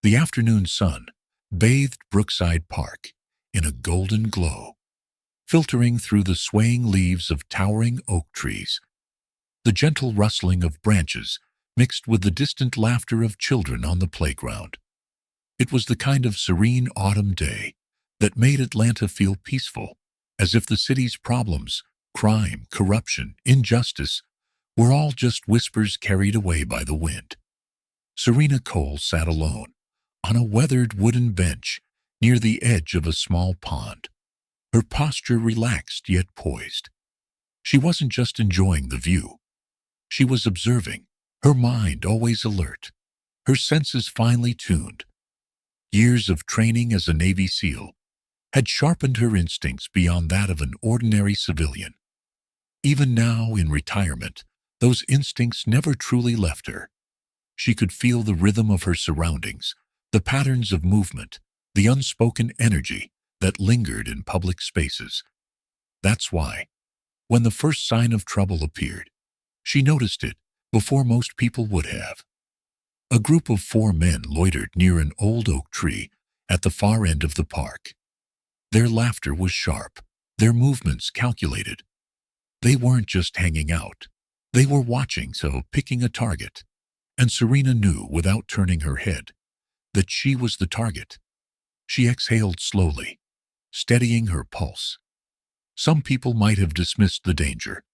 The afternoon sun bathed Brookside Park in a golden glow, filtering through the swaying leaves of towering oak trees. The gentle rustling of branches mixed with the distant laughter of children on the playground. It was the kind of serene autumn day that made Atlanta feel peaceful, as if the city's problems, crime, corruption, injustice, were all just whispers carried away by the wind. Serena Cole sat alone, on a weathered wooden bench near the edge of a small pond, her posture relaxed yet poised. She wasn't just enjoying the view. She was observing, her mind always alert, her senses finely tuned. Years of training as a Navy SEAL had sharpened her instincts beyond that of an ordinary civilian. Even now, in retirement, those instincts never truly left her. She could feel the rhythm of her surroundings, the patterns of movement, the unspoken energy that lingered in public spaces. That's why, when the first sign of trouble appeared, she noticed it before most people would have. A group of 4 men loitered near an old oak tree at the far end of the park. Their laughter was sharp, their movements calculated. They weren't just hanging out. They were watching, so picking a target. And Serena knew, without turning her head, that she was the target. She exhaled slowly, steadying her pulse. Some people might have dismissed the danger,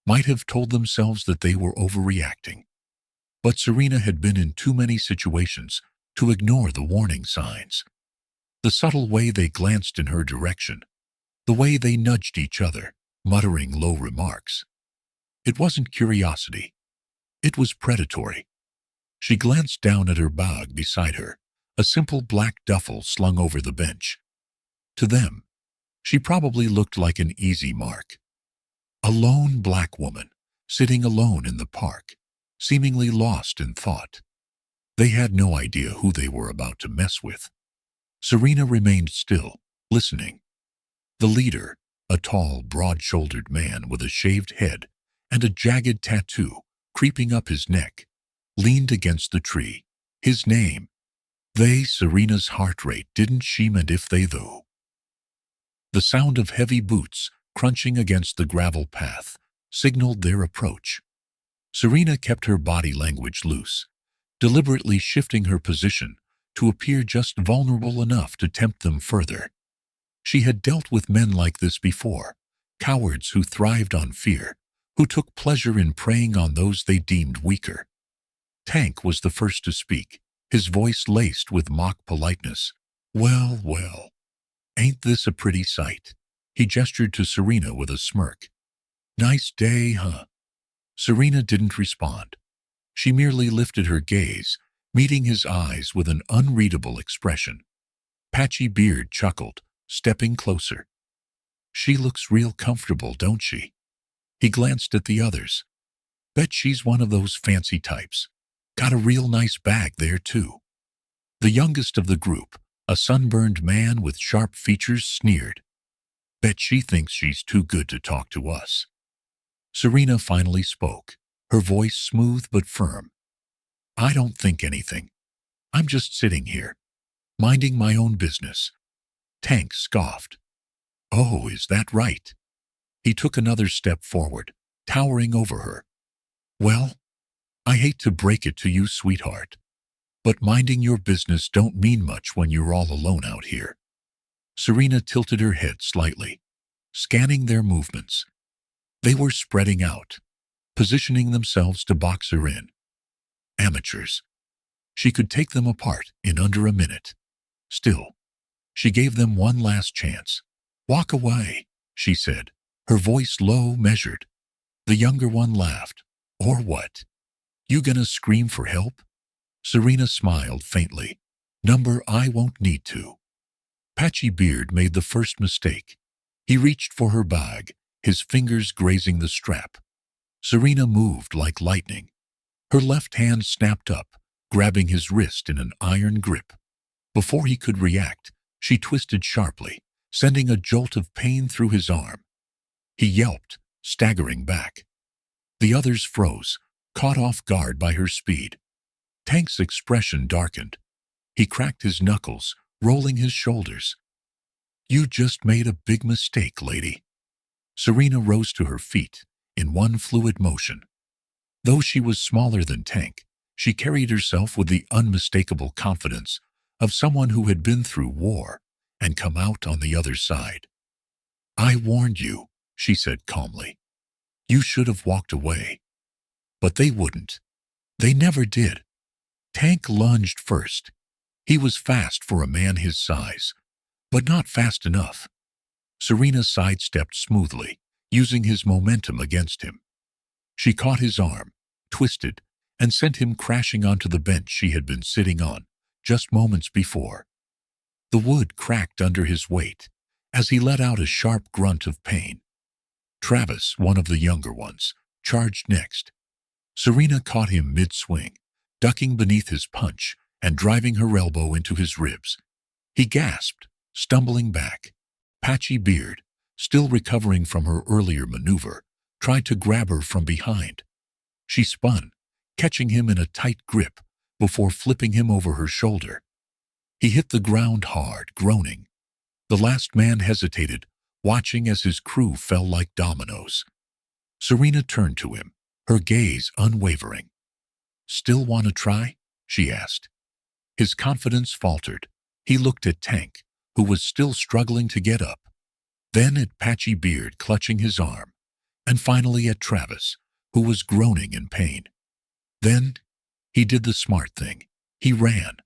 might have told themselves that they were overreacting. But Serena had been in too many situations to ignore the warning signs. The subtle way they glanced in her direction, the way they nudged each other, muttering low remarks. It wasn't curiosity. It was predatory. She glanced down at her bag beside her, a simple black duffel slung over the bench. To them, she probably looked like an easy mark. A lone black woman, sitting alone in the park, seemingly lost in thought. They had no idea who they were about to mess with. Serena remained still, listening. The leader, a tall, broad-shouldered man with a shaved head and a jagged tattoo creeping up his neck, leaned against the tree. His name. Serena's heart rate didn't sheem, and if they though. The sound of heavy boots crunching against the gravel path signaled their approach. Serena kept her body language loose, deliberately shifting her position to appear just vulnerable enough to tempt them further. She had dealt with men like this before, cowards who thrived on fear, who took pleasure in preying on those they deemed weaker. Tank was the first to speak, his voice laced with mock politeness. "Well, well, ain't this a pretty sight?" He gestured to Serena with a smirk. "Nice day, huh?" Serena didn't respond. She merely lifted her gaze, meeting his eyes with an unreadable expression. Patchy Beard chuckled, stepping closer. "She looks real comfortable, don't she?" He glanced at the others. "Bet she's one of those fancy types. Got a real nice bag there, too." The youngest of the group, a sunburned man with sharp features, sneered. "Bet she thinks she's too good to talk to us." Serena finally spoke, her voice smooth but firm. "I don't think anything. I'm just sitting here, minding my own business." Tank scoffed. "Oh, is that right?" He took another step forward, towering over her. "Well, I hate to break it to you, sweetheart, but minding your business don't mean much when you're all alone out here." Serena tilted her head slightly, scanning their movements. They were spreading out, positioning themselves to box her in. Amateurs. She could take them apart in under a minute. Still, she gave them one last chance. "Walk away," she said, her voice low, measured. The younger one laughed. "Or what? You gonna scream for help?" Serena smiled faintly. I won't need to." Patchy Beard made the first mistake. He reached for her bag, his fingers grazing the strap. Serena moved like lightning. Her left hand snapped up, grabbing his wrist in an iron grip. Before he could react, she twisted sharply, sending a jolt of pain through his arm. He yelped, staggering back. The others froze, caught off guard by her speed. Tank's expression darkened. He cracked his knuckles, rolling his shoulders. You just made a big mistake, lady. Serena rose to her feet in one fluid motion. Though she was smaller than Tank, she carried herself with the unmistakable confidence of someone who had been through war and come out on the other side. I warned you, she said calmly. You should have walked away. But they wouldn't. They never did. Tank lunged first. He was fast for a man his size, but not fast enough. Serena sidestepped smoothly, using his momentum against him. She caught his arm, twisted, and sent him crashing onto the bench she had been sitting on just moments before. The wood cracked under his weight as he let out a sharp grunt of pain. Travis, one of the younger ones, charged next. Serena caught him mid-swing, ducking beneath his punch and driving her elbow into his ribs. He gasped, stumbling back. Patchy Beard, still recovering from her earlier maneuver, tried to grab her from behind. She spun, catching him in a tight grip before flipping him over her shoulder. He hit the ground hard, groaning. The last man hesitated, watching as his crew fell like dominoes. Serena turned to him, her gaze unwavering. Still want to try? She asked. His confidence faltered. He looked at Tank, who was still struggling to get up, then at Patchy Beard clutching his arm, and finally at Travis, who was groaning in pain. Then he did the smart thing. He ran.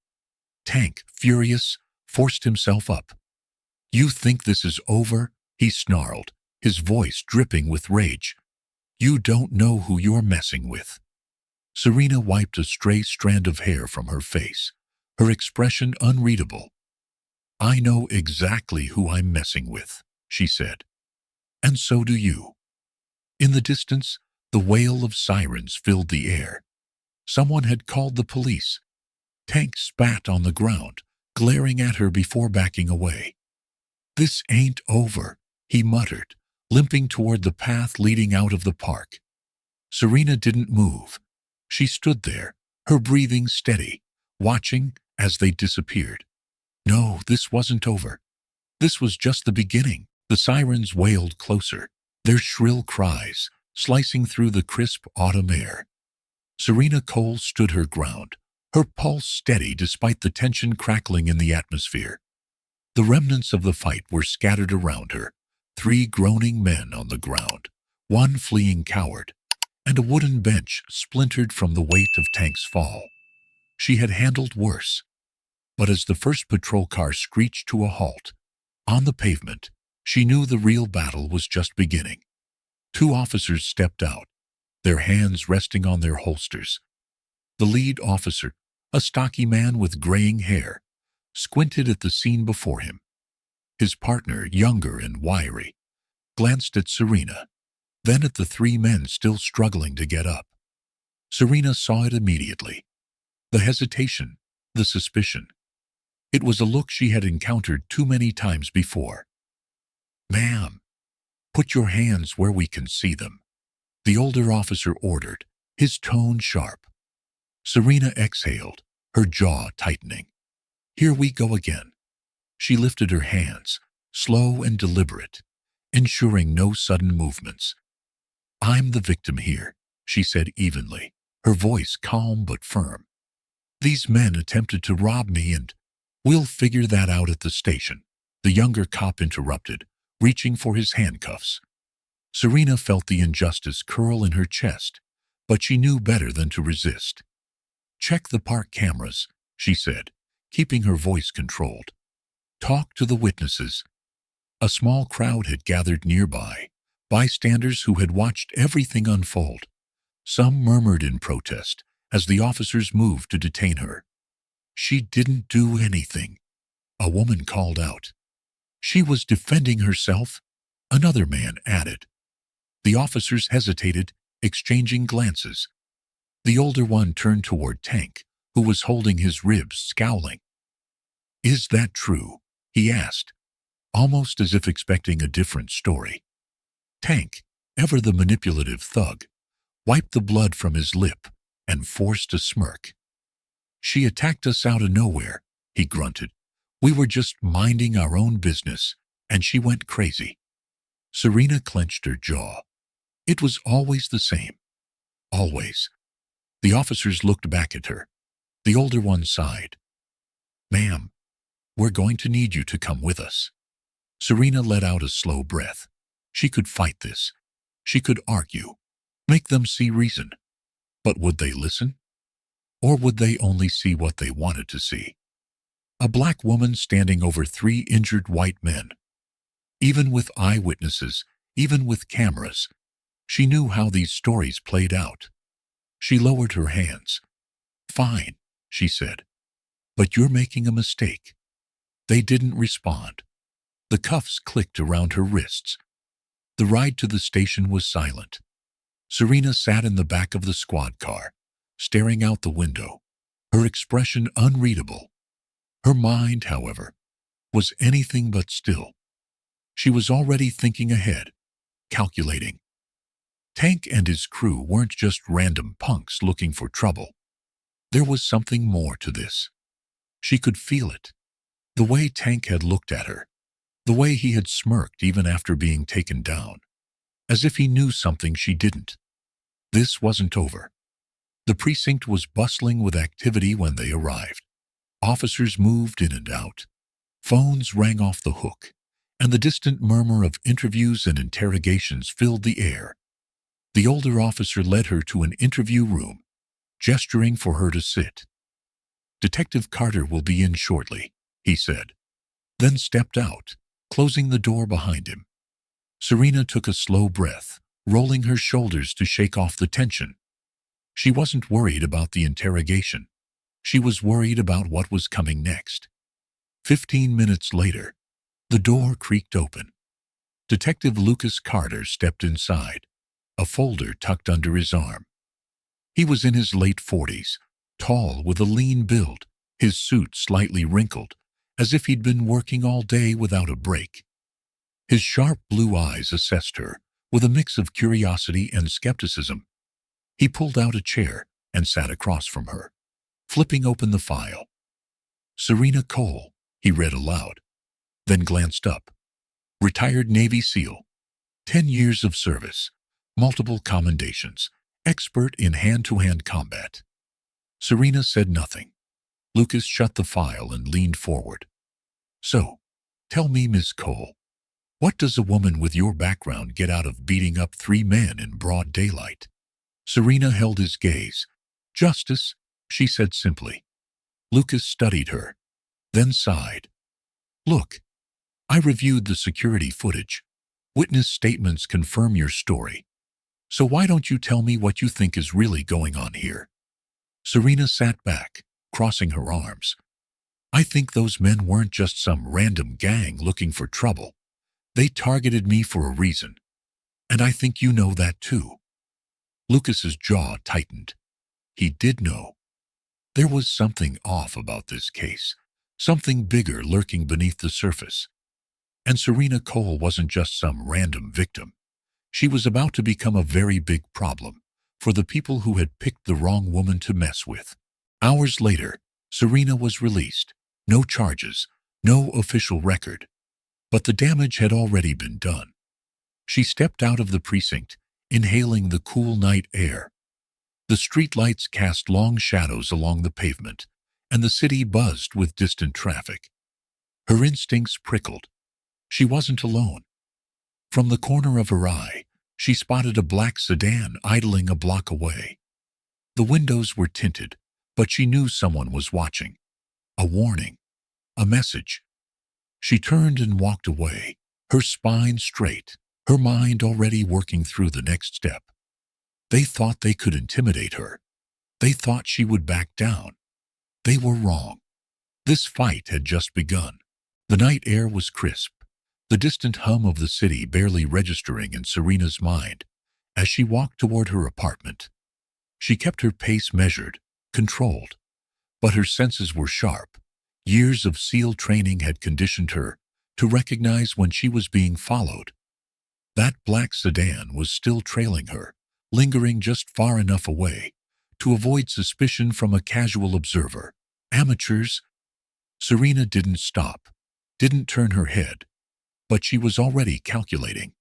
Tank, furious, forced himself up. You think this is over? He snarled, his voice dripping with rage. You don't know who you're messing with. Serena wiped a stray strand of hair from her face, her expression unreadable. I know exactly who I'm messing with, she said. And so do you. In the distance, the wail of sirens filled the air. Someone had called the police. Tank spat on the ground, glaring at her before backing away. This ain't over, he muttered, limping toward the path leading out of the park. Serena didn't move. She stood there, her breathing steady, watching as they disappeared. No, this wasn't over. This was just the beginning. The sirens wailed closer, their shrill cries slicing through the crisp autumn air. Serena Cole stood her ground, her pulse steady despite the tension crackling in the atmosphere. The remnants of the fight were scattered around her, 3 groaning men on the ground, 1 fleeing coward, and a wooden bench splintered from the weight of Tank's fall. She had handled worse. But as the first patrol car screeched to a halt, on the pavement, she knew the real battle was just beginning. 2 officers stepped out, their hands resting on their holsters. The lead officer, a stocky man with graying hair, squinted at the scene before him. His partner, younger and wiry, glanced at Serena, then at the 3 men still struggling to get up. Serena saw it immediately. The hesitation, the suspicion. It was a look she had encountered too many times before. Ma'am, put your hands where we can see them, the older officer ordered, his tone sharp. Serena exhaled, her jaw tightening. Here we go again. She lifted her hands, slow and deliberate, ensuring no sudden movements. I'm the victim here, she said evenly, her voice calm but firm. These men attempted to rob me and we'll figure that out at the station, the younger cop interrupted, reaching for his handcuffs. Serena felt the injustice curl in her chest, but she knew better than to resist. Check the park cameras, she said, keeping her voice controlled. Talk to the witnesses. A small crowd had gathered nearby, bystanders who had watched everything unfold. Some murmured in protest as the officers moved to detain her. She didn't do anything, a woman called out. She was defending herself, another man added. The officers hesitated, exchanging glances. The older one turned toward Tank, who was holding his ribs, scowling. Is that true? He asked, almost as if expecting a different story. Tank, ever the manipulative thug, wiped the blood from his lip and forced a smirk. She attacked us out of nowhere, he grunted. We were just minding our own business, and she went crazy. Serena clenched her jaw. It was always the same. Always. The officers looked back at her. The older one sighed. Ma'am, we're going to need you to come with us. Serena let out a slow breath. She could fight this. She could argue. Make them see reason. But would they listen? Or would they only see what they wanted to see? A black woman standing over 3 injured white men. Even with eyewitnesses, even with cameras, she knew how these stories played out. She lowered her hands. Fine, she said. But you're making a mistake. They didn't respond. The cuffs clicked around her wrists. The ride to the station was silent. Serena sat in the back of the squad car, staring out the window, her expression unreadable. Her mind, however, was anything but still. She was already thinking ahead, calculating. Tank and his crew weren't just random punks looking for trouble. There was something more to this. She could feel it. The way Tank had looked at her. The way he had smirked even after being taken down. As if he knew something she didn't. This wasn't over. The precinct was bustling with activity when they arrived. Officers moved in and out. Phones rang off the hook, and the distant murmur of interviews and interrogations filled the air. The older officer led her to an interview room, gesturing for her to sit. Detective Carter will be in shortly, he said, then stepped out, closing the door behind him. Serena took a slow breath, rolling her shoulders to shake off the tension. She wasn't worried about the interrogation. She was worried about what was coming next. 15 minutes later, the door creaked open. Detective Lucas Carter stepped inside, a folder tucked under his arm. He was in his late 40s, tall with a lean build, his suit slightly wrinkled, as if he'd been working all day without a break. His sharp blue eyes assessed her, with a mix of curiosity and skepticism. He pulled out a chair and sat across from her, flipping open the file. Serena Cole, he read aloud, then glanced up. Retired Navy SEAL, 10 years of service, multiple commendations, expert in hand-to-hand combat. Serena said nothing. Lucas shut the file and leaned forward. So, tell me, Miss Cole, what does a woman with your background get out of beating up 3 men in broad daylight? Serena held his gaze. Justice, she said simply. Lucas studied her, then sighed. Look, I reviewed the security footage. Witness statements confirm your story. So why don't you tell me what you think is really going on here? Serena sat back, crossing her arms. I think those men weren't just some random gang looking for trouble. They targeted me for a reason. And I think you know that too. Lucas's jaw tightened. He did know. There was something off about this case, something bigger lurking beneath the surface. And Serena Cole wasn't just some random victim. She was about to become a very big problem for the people who had picked the wrong woman to mess with. Hours later, Serena was released. No charges, no official record. But the damage had already been done. She stepped out of the precinct, inhaling the cool night air. The streetlights cast long shadows along the pavement, and the city buzzed with distant traffic. Her instincts prickled. She wasn't alone. From the corner of her eye, she spotted a black sedan idling a block away. The windows were tinted, but she knew someone was watching. A warning. A message. She turned and walked away, her spine straight, her mind already working through the next step. They thought they could intimidate her. They thought she would back down. They were wrong. This fight had just begun. The night air was crisp, the distant hum of the city barely registering in Serena's mind as she walked toward her apartment. She kept her pace measured, controlled, but her senses were sharp. Years of SEAL training had conditioned her to recognize when she was being followed. That black sedan was still trailing her, lingering just far enough away to avoid suspicion from a casual observer. Amateurs, Serena didn't stop, didn't turn her head, but she was already calculating.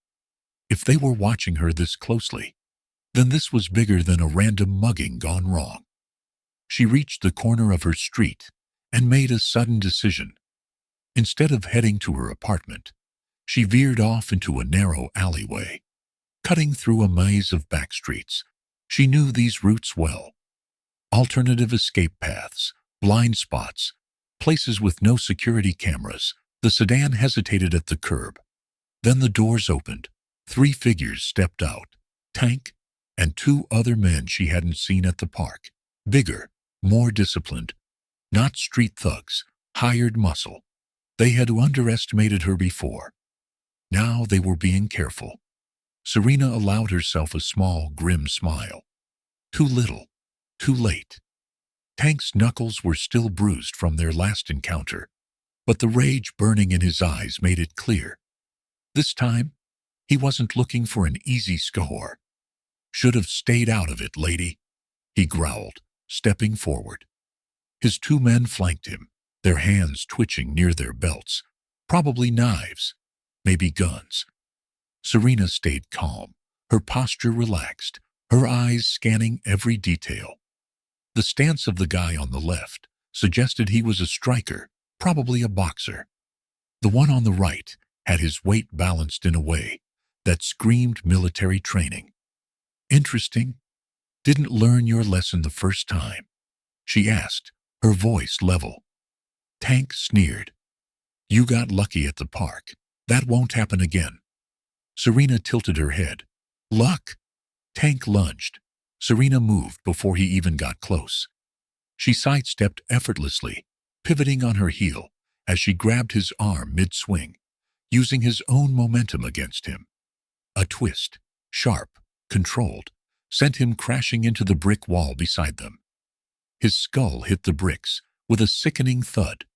If they were watching her this closely, then this was bigger than a random mugging gone wrong. She reached the corner of her street and made a sudden decision. Instead of heading to her apartment, she veered off into a narrow alleyway, cutting through a maze of back streets. She knew these routes well. Alternative escape paths, blind spots, places with no security cameras. The sedan hesitated at the curb. Then the doors opened. 3 figures stepped out, Tank and 2 other men she hadn't seen at the park. Bigger, more disciplined, not street thugs, hired muscle. They had underestimated her before. Now they were being careful. Serena allowed herself a small, grim smile. Too little, too late. Tank's knuckles were still bruised from their last encounter, but the rage burning in his eyes made it clear. This time, he wasn't looking for an easy score. "Should have stayed out of it, lady," he growled, stepping forward. His 2 men flanked him, their hands twitching near their belts. Probably knives, maybe guns. Serena stayed calm, her posture relaxed, her eyes scanning every detail. The stance of the guy on the left suggested he was a striker, probably a boxer. The one on the right had his weight balanced in a way that screamed military training. "Interesting. Didn't learn your lesson the first time?" she asked, her voice level. Tank sneered. "You got lucky at the park. That won't happen again." Serena tilted her head. "Luck?" Tank lunged. Serena moved before he even got close. She sidestepped effortlessly, pivoting on her heel as she grabbed his arm mid-swing, using his own momentum against him. A twist, sharp, controlled, sent him crashing into the brick wall beside them. His skull hit the bricks with a sickening thud.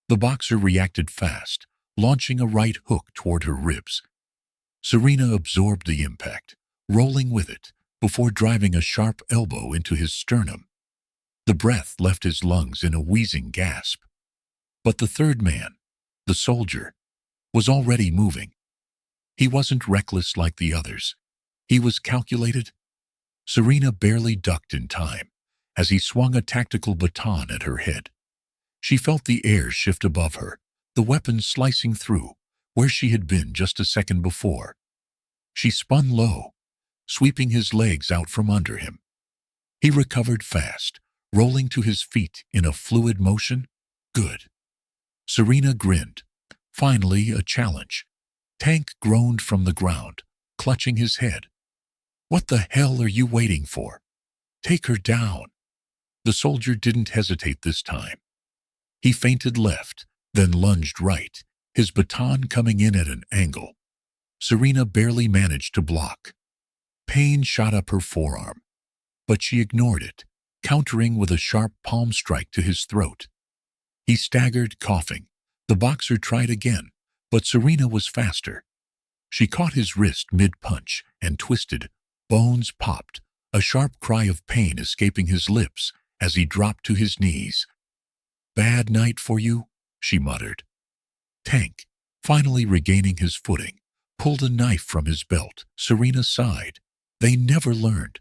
The boxer reacted fast, launching a right hook toward her ribs. Serena absorbed the impact, rolling with it, before driving a sharp elbow into his sternum. The breath left his lungs in a wheezing gasp. But the third man, the soldier, was already moving. He wasn't reckless like the others. He was calculated. Serena barely ducked in time as he swung a tactical baton at her head. She felt the air shift above her, the weapon slicing through where she had been just a second before. She spun low, sweeping his legs out from under him. He recovered fast, rolling to his feet in a fluid motion. Good. Serena grinned. Finally, a challenge. Tank groaned from the ground, clutching his head. "What the hell are you waiting for? Take her down." The soldier didn't hesitate this time. He feinted left, then lunged right, his baton coming in at an angle. Serena barely managed to block. Pain shot up her forearm, but she ignored it, countering with a sharp palm strike to his throat. He staggered, coughing. The boxer tried again, but Serena was faster. She caught his wrist mid-punch and twisted. Bones popped, a sharp cry of pain escaping his lips as he dropped to his knees. "Bad night for you," she muttered. Tank, finally regaining his footing, pulled a knife from his belt. Serena sighed. They never learned.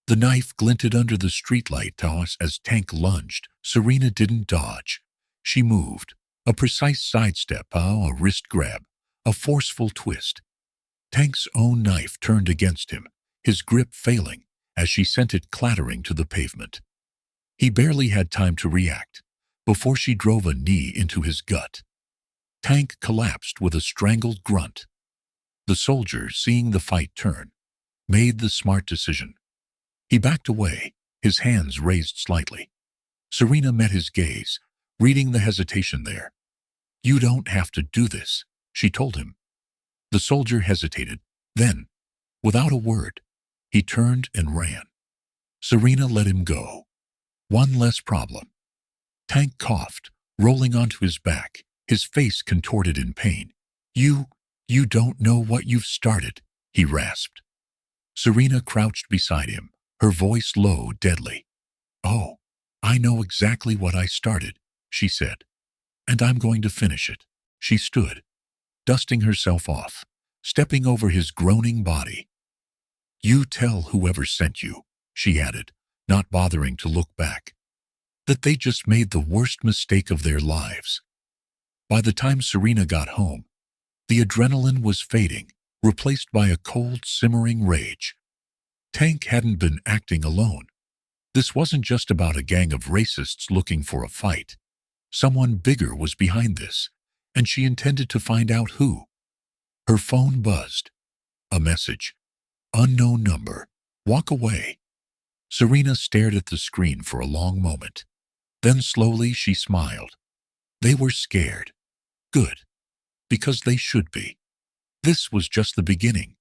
The knife glinted under the streetlight toss as Tank lunged. Serena didn't dodge. She moved. A precise sidestep, a wrist grab, a forceful twist. Tank's own knife turned against him, his grip failing as she sent it clattering to the pavement. He barely had time to react before she drove a knee into his gut. Tank collapsed with a strangled grunt. The soldier, seeing the fight turn, made the smart decision. He backed away, his hands raised slightly. Serena met his gaze, reading the hesitation there. "You don't have to do this," she told him. The soldier hesitated. Then, without a word, he turned and ran. Serena let him go. One less problem. Tank coughed, rolling onto his back, his face contorted in pain. You don't know what you've started," he rasped. Serena crouched beside him, her voice low, deadly. "Oh, I know exactly what I started," she said. And I'm going to finish it. She stood, dusting herself off, stepping over his groaning body. You tell whoever sent you, she added, not bothering to look back, that they just made the worst mistake of their lives. By the time Serena got home, the adrenaline was fading, replaced by a cold, simmering rage. Tank hadn't been acting alone. This wasn't just about a gang of racists looking for a fight. Someone bigger was behind this, and she intended to find out who. Her phone buzzed. A message. Unknown number. Walk away. Serena stared at the screen for a long moment. Then slowly she smiled. They were scared. Good. Because they should be. This was just the beginning.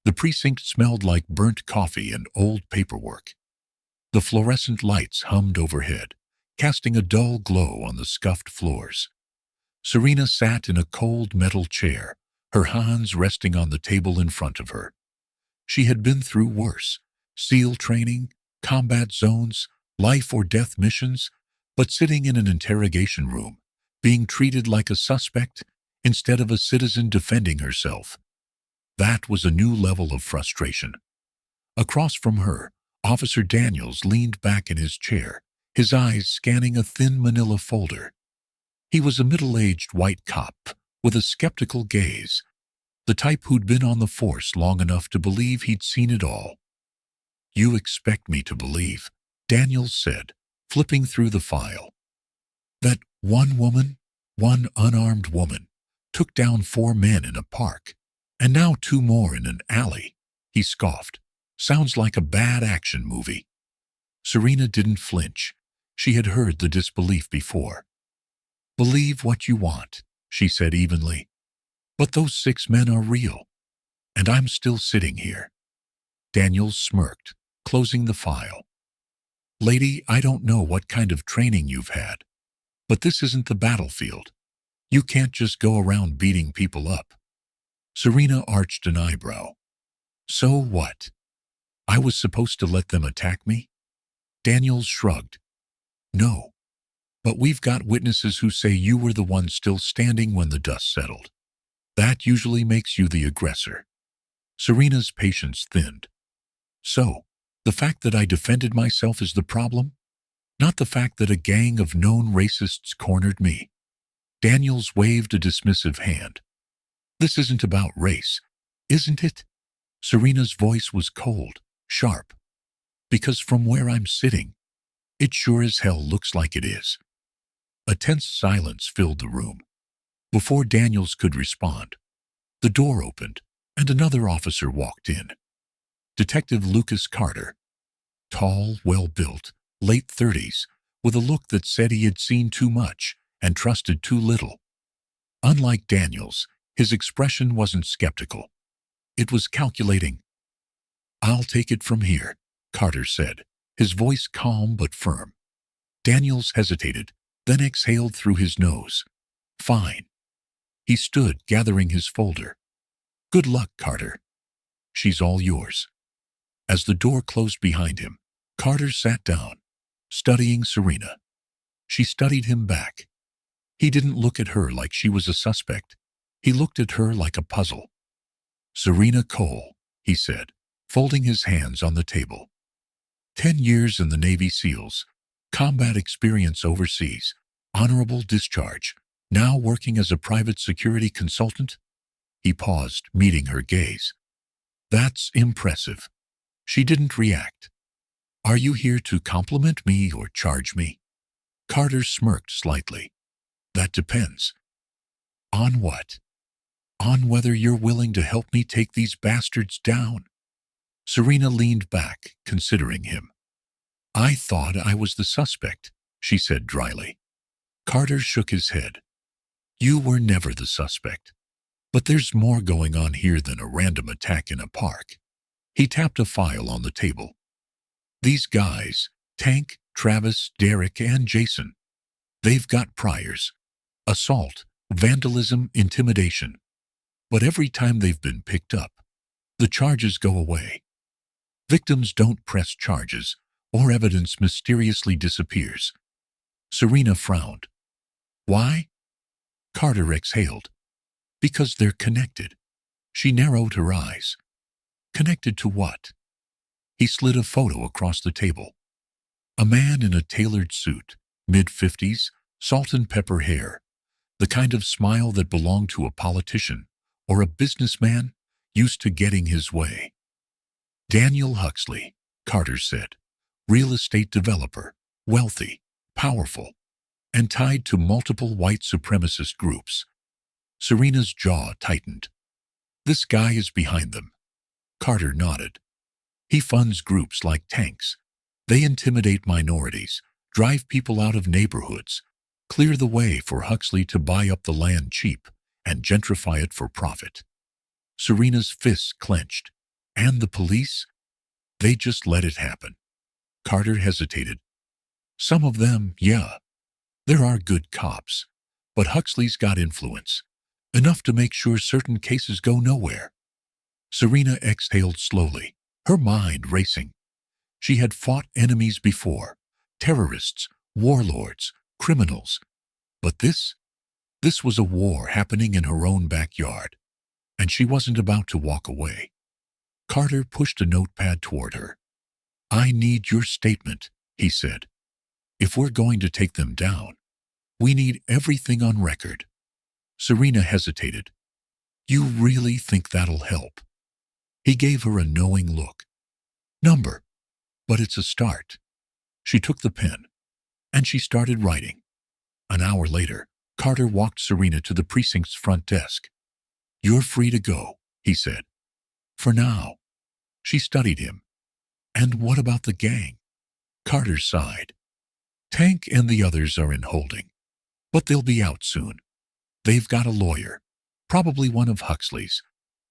The precinct smelled like burnt coffee and old paperwork. The fluorescent lights hummed overhead, casting a dull glow on the scuffed floors. Serena sat in a cold metal chair, her hands resting on the table in front of her. She had been through worse: SEAL training, combat zones, life or death missions, but sitting in an interrogation room, being treated like a suspect instead of a citizen defending herself. That was a new level of frustration. Across from her, Officer Daniels leaned back in his chair, his eyes scanning a thin manila folder. He was a middle-aged white cop with a skeptical gaze, the type who'd been on the force long enough to believe he'd seen it all. You expect me to believe, Daniels said, flipping through the file, that one woman, one unarmed woman, took down 4 men in a park, and now 2 more in an alley. He scoffed. Sounds like a bad action movie. Serena didn't flinch. She had heard the disbelief before. Believe what you want, she said evenly. But those 6 men are real, and I'm still sitting here. Daniels smirked, closing the file. Lady, I don't know what kind of training you've had, but this isn't the battlefield. You can't just go around beating people up. Serena arched an eyebrow. So what? I was supposed to let them attack me? Daniels shrugged. No, but we've got witnesses who say you were the one still standing when the dust settled. That usually makes you the aggressor. Serena's patience thinned. So, the fact that I defended myself is the problem? Not the fact that a gang of known racists cornered me. Daniels waved a dismissive hand. This isn't about race, isn't it? Serena's voice was cold, sharp. Because from where I'm sitting, it sure as hell looks like it is. A tense silence filled the room. Before Daniels could respond, the door opened and another officer walked in. Detective Lucas Carter. Tall, well-built, late 30s, with a look that said he had seen too much and trusted too little. Unlike Daniels, his expression wasn't skeptical. It was calculating. I'll take it from here, Carter said, his voice calm but firm. Daniels hesitated, then exhaled through his nose. Fine. He stood, gathering his folder. Good luck, Carter. She's all yours. As the door closed behind him, Carter sat down, studying Serena. She studied him back. He didn't look at her like she was a suspect. He looked at her like a puzzle. Serena Cole, he said, folding his hands on the table. 10 years in the Navy SEALs, combat experience overseas, honorable discharge, now working as a private security consultant? He paused, meeting her gaze. That's impressive. She didn't react. Are you here to compliment me or charge me? Carter smirked slightly. That depends. On what? On whether you're willing to help me take these bastards down. Serena leaned back, considering him. I thought I was the suspect, she said dryly. Carter shook his head. You were never the suspect. But there's more going on here than a random attack in a park. He tapped a file on the table. These guys, Tank, Travis, Derek, and Jason, they've got priors. Assault, vandalism, intimidation. But every time they've been picked up, the charges go away. Victims don't press charges, or evidence mysteriously disappears. Serena frowned. Why? Carter exhaled. Because they're connected. She narrowed her eyes. Connected to what? He slid a photo across the table. A man in a tailored suit, mid-50s, salt and pepper hair, the kind of smile that belonged to a politician or a businessman used to getting his way. Daniel Huxley, Carter said, real estate developer, wealthy, powerful, and tied to multiple white supremacist groups. Serena's jaw tightened. This guy is behind them. Carter nodded. He funds groups like tanks. They intimidate minorities, drive people out of neighborhoods, clear the way for Huxley to buy up the land cheap and gentrify it for profit. Serena's fists clenched. And the police? They just let it happen. Carter hesitated. Some of them, yeah. There are good cops. But Huxley's got influence. Enough to make sure certain cases go nowhere. Serena exhaled slowly, her mind racing. She had fought enemies before. Terrorists, warlords, criminals. But this was a war happening in her own backyard. And she wasn't about to walk away. Carter pushed a notepad toward her. I need your statement, he said. If we're going to take them down, we need everything on record. Serena hesitated. You really think that'll help? He gave her a knowing look. Number. But it's a start. She took the pen, and she started writing. An hour later, Carter walked Serena to the precinct's front desk. You're free to go, he said. For now. She studied him. And what about the gang? Carter sighed. Tank and the others are in holding. But they'll be out soon. They've got a lawyer, probably one of Huxley's.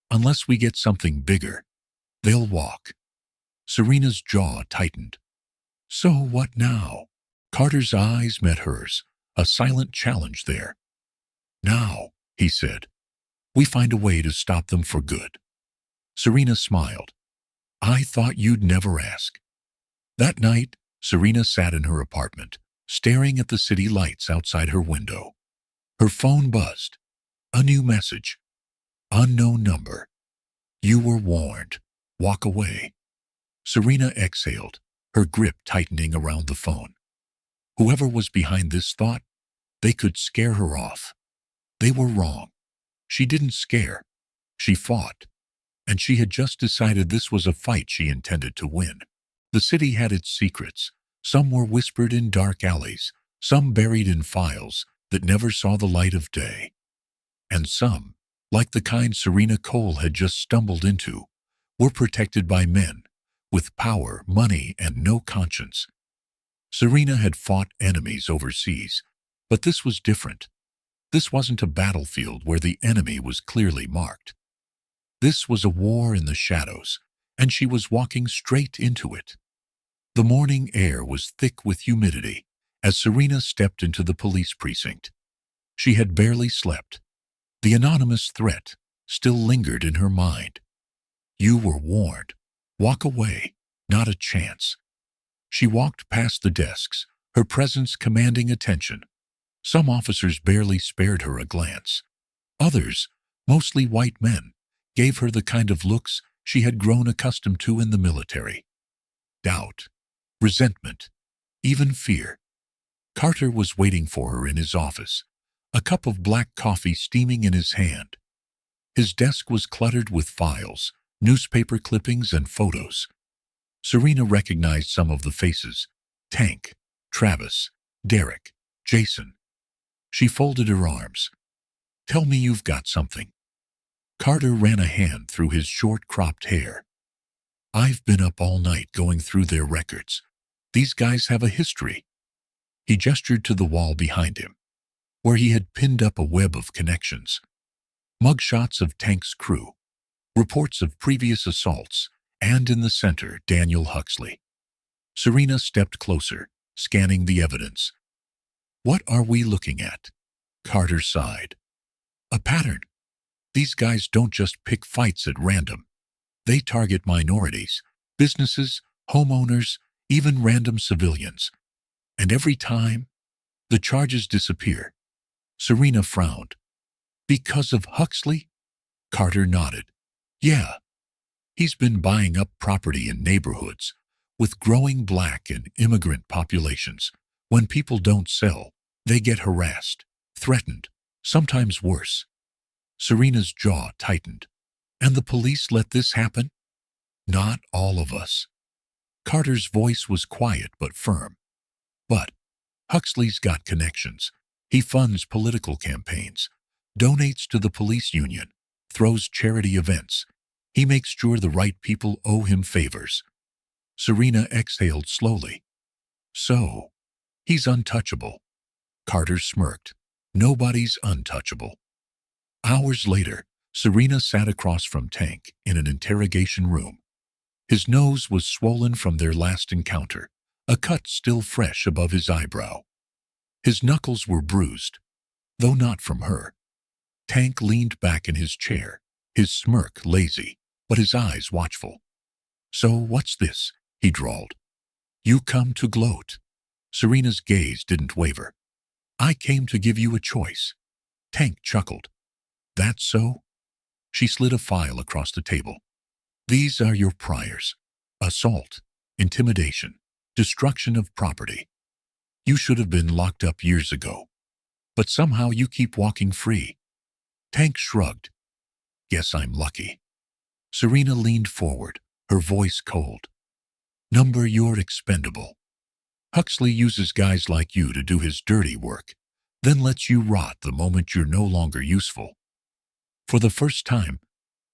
Unless we get something bigger, they'll walk. Serena's jaw tightened. So what now? Carter's eyes met hers, a silent challenge there. Now, he said, we find a way to stop them for good. Serena smiled. I thought you'd never ask. That night, Serena sat in her apartment, staring at the city lights outside her window. Her phone buzzed. A new message. Unknown number. You were warned. Walk away. Serena exhaled, her grip tightening around the phone. Whoever was behind this thought, they could scare her off. They were wrong. She didn't scare. She fought. And she had just decided this was a fight she intended to win. The city had its secrets. Some were whispered in dark alleys, some buried in files that never saw the light of day. And some, like the kind Serena Cole had just stumbled into, were protected by men with power, money, and no conscience. Serena had fought enemies overseas, but this was different. This wasn't a battlefield where the enemy was clearly marked. This was a war in the shadows, and she was walking straight into it. The morning air was thick with humidity as Serena stepped into the police precinct. She had barely slept. The anonymous threat still lingered in her mind. You were warned. Walk away. Not a chance. She walked past the desks, her presence commanding attention. Some officers barely spared her a glance. Others, mostly white men, gave her the kind of looks she had grown accustomed to in the military. Doubt, resentment, even fear. Carter was waiting for her in his office, a cup of black coffee steaming in his hand. His desk was cluttered with files, newspaper clippings, and photos. Serena recognized some of the faces: Tank, Travis, Derek, Jason. She folded her arms. Tell me you've got something. Carter ran a hand through his short cropped hair. I've been up all night going through their records. These guys have a history. He gestured to the wall behind him, where he had pinned up a web of connections. Mugshots of Tank's crew, reports of previous assaults, and in the center, Daniel Huxley. Serena stepped closer, scanning the evidence. What are we looking at? Carter sighed. A pattern. These guys don't just pick fights at random. They target minorities, businesses, homeowners, even random civilians. And every time, the charges disappear. Serena frowned. Because of Huxley? Carter nodded. Yeah, he's been buying up property in neighborhoods with growing black and immigrant populations. When people don't sell, they get harassed, threatened, sometimes worse. Serena's jaw tightened. And the police let this happen? Not all of us. Carter's voice was quiet but firm. But Huxley's got connections. He funds political campaigns, donates to the police union, throws charity events. He makes sure the right people owe him favors. Serena exhaled slowly. So, he's untouchable. Carter smirked. Nobody's untouchable. Hours later, Serena sat across from Tank in an interrogation room. His nose was swollen from their last encounter, a cut still fresh above his eyebrow. His knuckles were bruised, though not from her. Tank leaned back in his chair, his smirk lazy, but his eyes watchful. So what's this? He drawled. You come to gloat. Serena's gaze didn't waver. I came to give you a choice. Tank chuckled. That's so? She slid a file across the table. These are your priors. Assault, intimidation, destruction of property. You should have been locked up years ago. But somehow you keep walking free. Tank shrugged. Guess I'm lucky. Serena leaned forward, her voice cold. Number, you're expendable. Huxley uses guys like you to do his dirty work, then lets you rot the moment you're no longer useful. For the first time,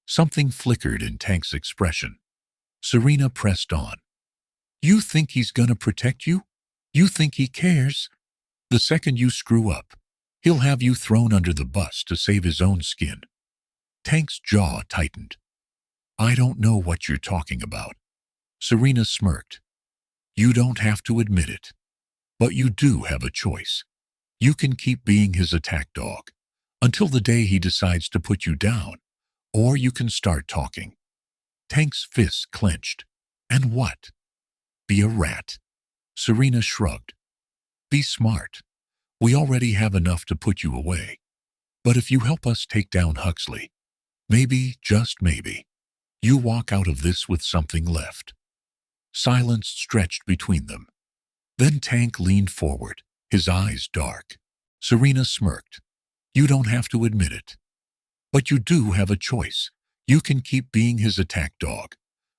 something flickered in Tank's expression. Serena pressed on. You think he's gonna protect you? You think he cares? The second you screw up, he'll have you thrown under the bus to save his own skin. Tank's jaw tightened. I don't know what you're talking about. Serena smirked. You don't have to admit it. But you do have a choice. You can keep being his attack dog until the day he decides to put you down, or you can start talking. Tank's fists clenched. And what? Be a rat. Serena shrugged. Be smart. We already have enough to put you away. But if you help us take down Huxley, maybe, just maybe, you walk out of this with something left. Silence stretched between them. Then Tank leaned forward, his eyes dark. Serena smirked. You don't have to admit it. But you do have a choice. You can keep being his attack dog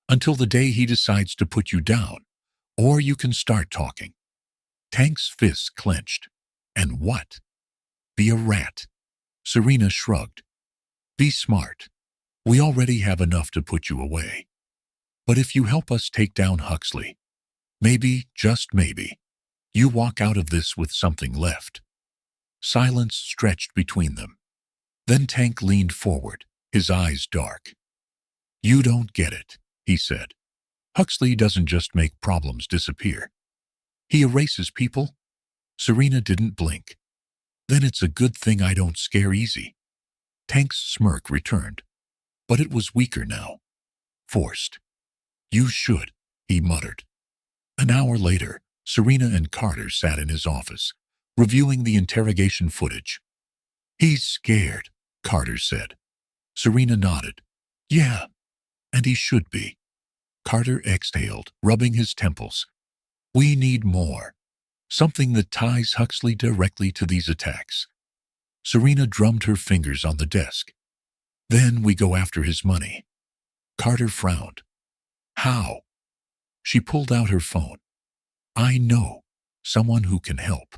until the day he decides to put you down, or you can start talking. Tank's fists clenched. And what? Be a rat. Serena shrugged. Be smart. We already have enough to put you away. But if you help us take down Huxley, maybe, just maybe, you walk out of this with something left. Silence stretched between them. Then Tank leaned forward, his eyes dark. You don't get it, he said. Huxley doesn't just make problems disappear. He erases people. Serena didn't blink. Then it's a good thing I don't scare easy. Tank's smirk returned, but it was weaker now. Forced. You should, he muttered. An hour later, Serena and Carter sat in his office, reviewing the interrogation footage. He's scared, Carter said. Serena nodded. Yeah, and he should be. Carter exhaled, rubbing his temples. We need more. Something that ties Huxley directly to these attacks. Serena drummed her fingers on the desk. Then we go after his money. Carter frowned. How? She pulled out her phone. I know someone who can help.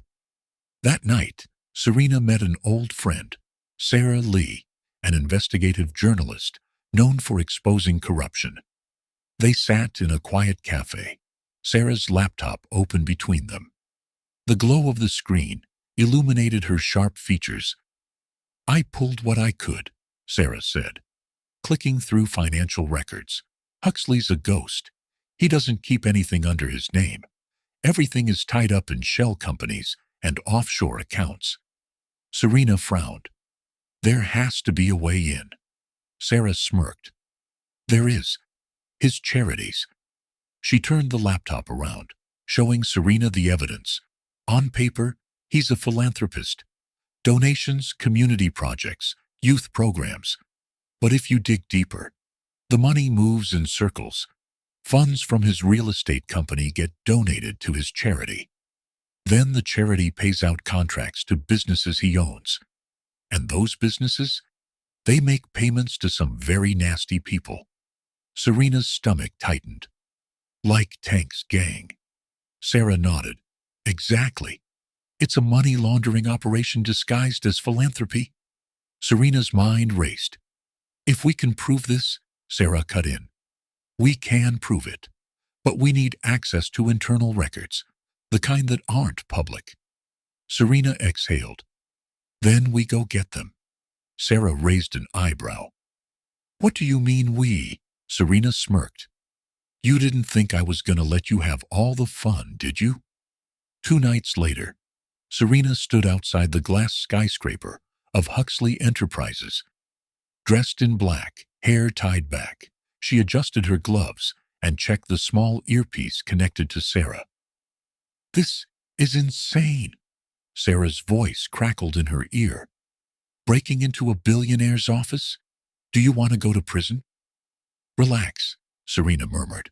That night, Serena met an old friend, Sarah Lee, an investigative journalist known for exposing corruption. They sat in a quiet cafe, Sarah's laptop open between them. The glow of the screen illuminated her sharp features. I pulled what I could, Sarah said, clicking through financial records. Huxley's a ghost. He doesn't keep anything under his name. Everything is tied up in shell companies and offshore accounts. Serena frowned. There has to be a way in. Sarah smirked. There is. His charities. She turned the laptop around, showing Serena the evidence. On paper, he's a philanthropist. donations, community projects, youth programs. But if you dig deeper, the money moves in circles. Funds from his real estate company get donated to his charity. Then the charity pays out contracts to businesses he owns. And those businesses, they make payments to some very nasty people. Serena's stomach tightened. Like Tank's gang. Sarah nodded. Exactly. It's a money laundering operation disguised as philanthropy. Serena's mind raced. If we can prove this, Sarah cut in. We can prove it. But we need access to internal records, the kind that aren't public. Serena exhaled. Then we go get them. Sarah raised an eyebrow. What do you mean we? Serena smirked. You didn't think I was going to let you have all the fun, did you? 2 nights later, Serena stood outside the glass skyscraper of Huxley Enterprises. Dressed in black, hair tied back, she adjusted her gloves and checked the small earpiece connected to Sarah. This is insane. Sarah's voice crackled in her ear. Breaking into a billionaire's office? Do you want to go to prison? Relax, Serena murmured.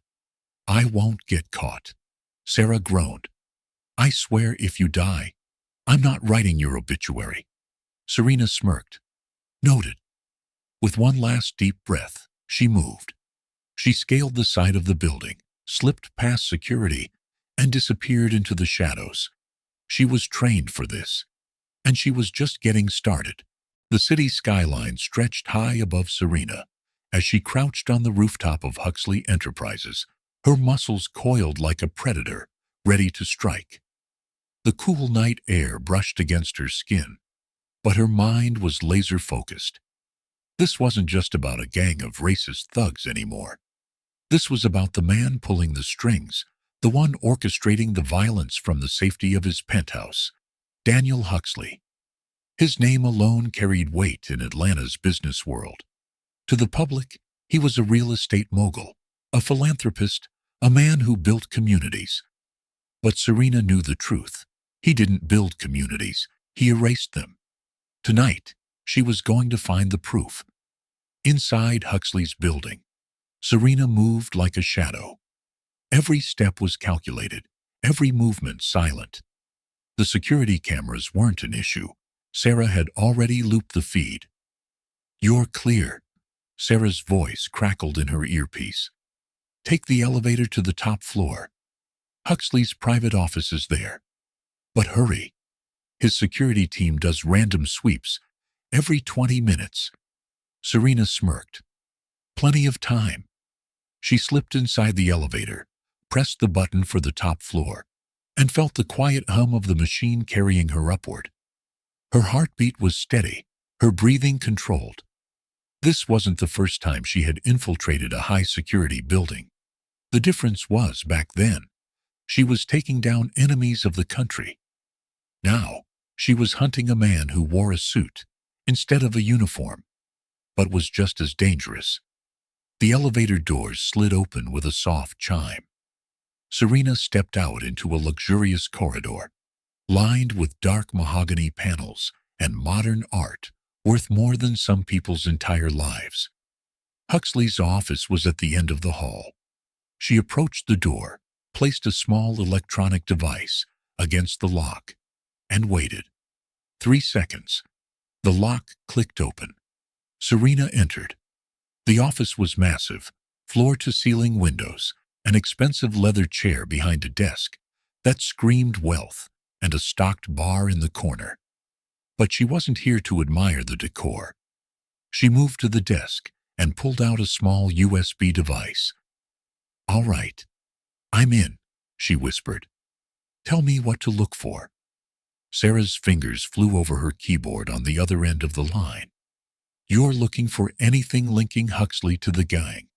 I won't get caught. Sarah groaned. I swear if you die, I'm not writing your obituary. Serena smirked. Noted. With one last deep breath, she moved. She scaled the side of the building, slipped past security, and disappeared into the shadows. She was trained for this, and she was just getting started. The city skyline stretched high above Serena. As she crouched on the rooftop of Huxley Enterprises, her muscles coiled like a predator, ready to strike. The cool night air brushed against her skin, but her mind was laser-focused. This wasn't just about a gang of racist thugs anymore. This was about the man pulling the strings, the one orchestrating the violence from the safety of his penthouse, Daniel Huxley. His name alone carried weight in Atlanta's business world. To the public, he was a real estate mogul, a philanthropist, a man who built communities. But Serena knew the truth. He didn't build communities, he erased them. Tonight, she was going to find the proof. Inside Huxley's building, Serena moved like a shadow. Every step was calculated, every movement silent. The security cameras weren't an issue. Sarah had already looped the feed. You're clear. Sarah's voice crackled in her earpiece. Take the elevator to the top floor. Huxley's private office is there. But hurry. His security team does random sweeps every 20 minutes. Serena smirked. Plenty of time. She slipped inside the elevator, pressed the button for the top floor, and felt the quiet hum of the machine carrying her upward. Her heartbeat was steady, her breathing controlled. This wasn't the first time she had infiltrated a high-security building. The difference was, back then, she was taking down enemies of the country. Now, she was hunting a man who wore a suit instead of a uniform, but was just as dangerous. The elevator doors slid open with a soft chime. Serena stepped out into a luxurious corridor, lined with dark mahogany panels and modern art worth more than some people's entire lives. Huxley's office was at the end of the hall. She approached the door, placed a small electronic device against the lock, and waited. 3 seconds. The lock clicked open. Serena entered. The office was massive, floor-to-ceiling windows, an expensive leather chair behind a desk that screamed wealth, and a stocked bar in the corner. But she wasn't here to admire the decor. She moved to the desk and pulled out a small USB device. All right, I'm in, she whispered. Tell me what to look for. Sarah's fingers flew over her keyboard on the other end of the line. You're looking for anything linking Huxley to the gang.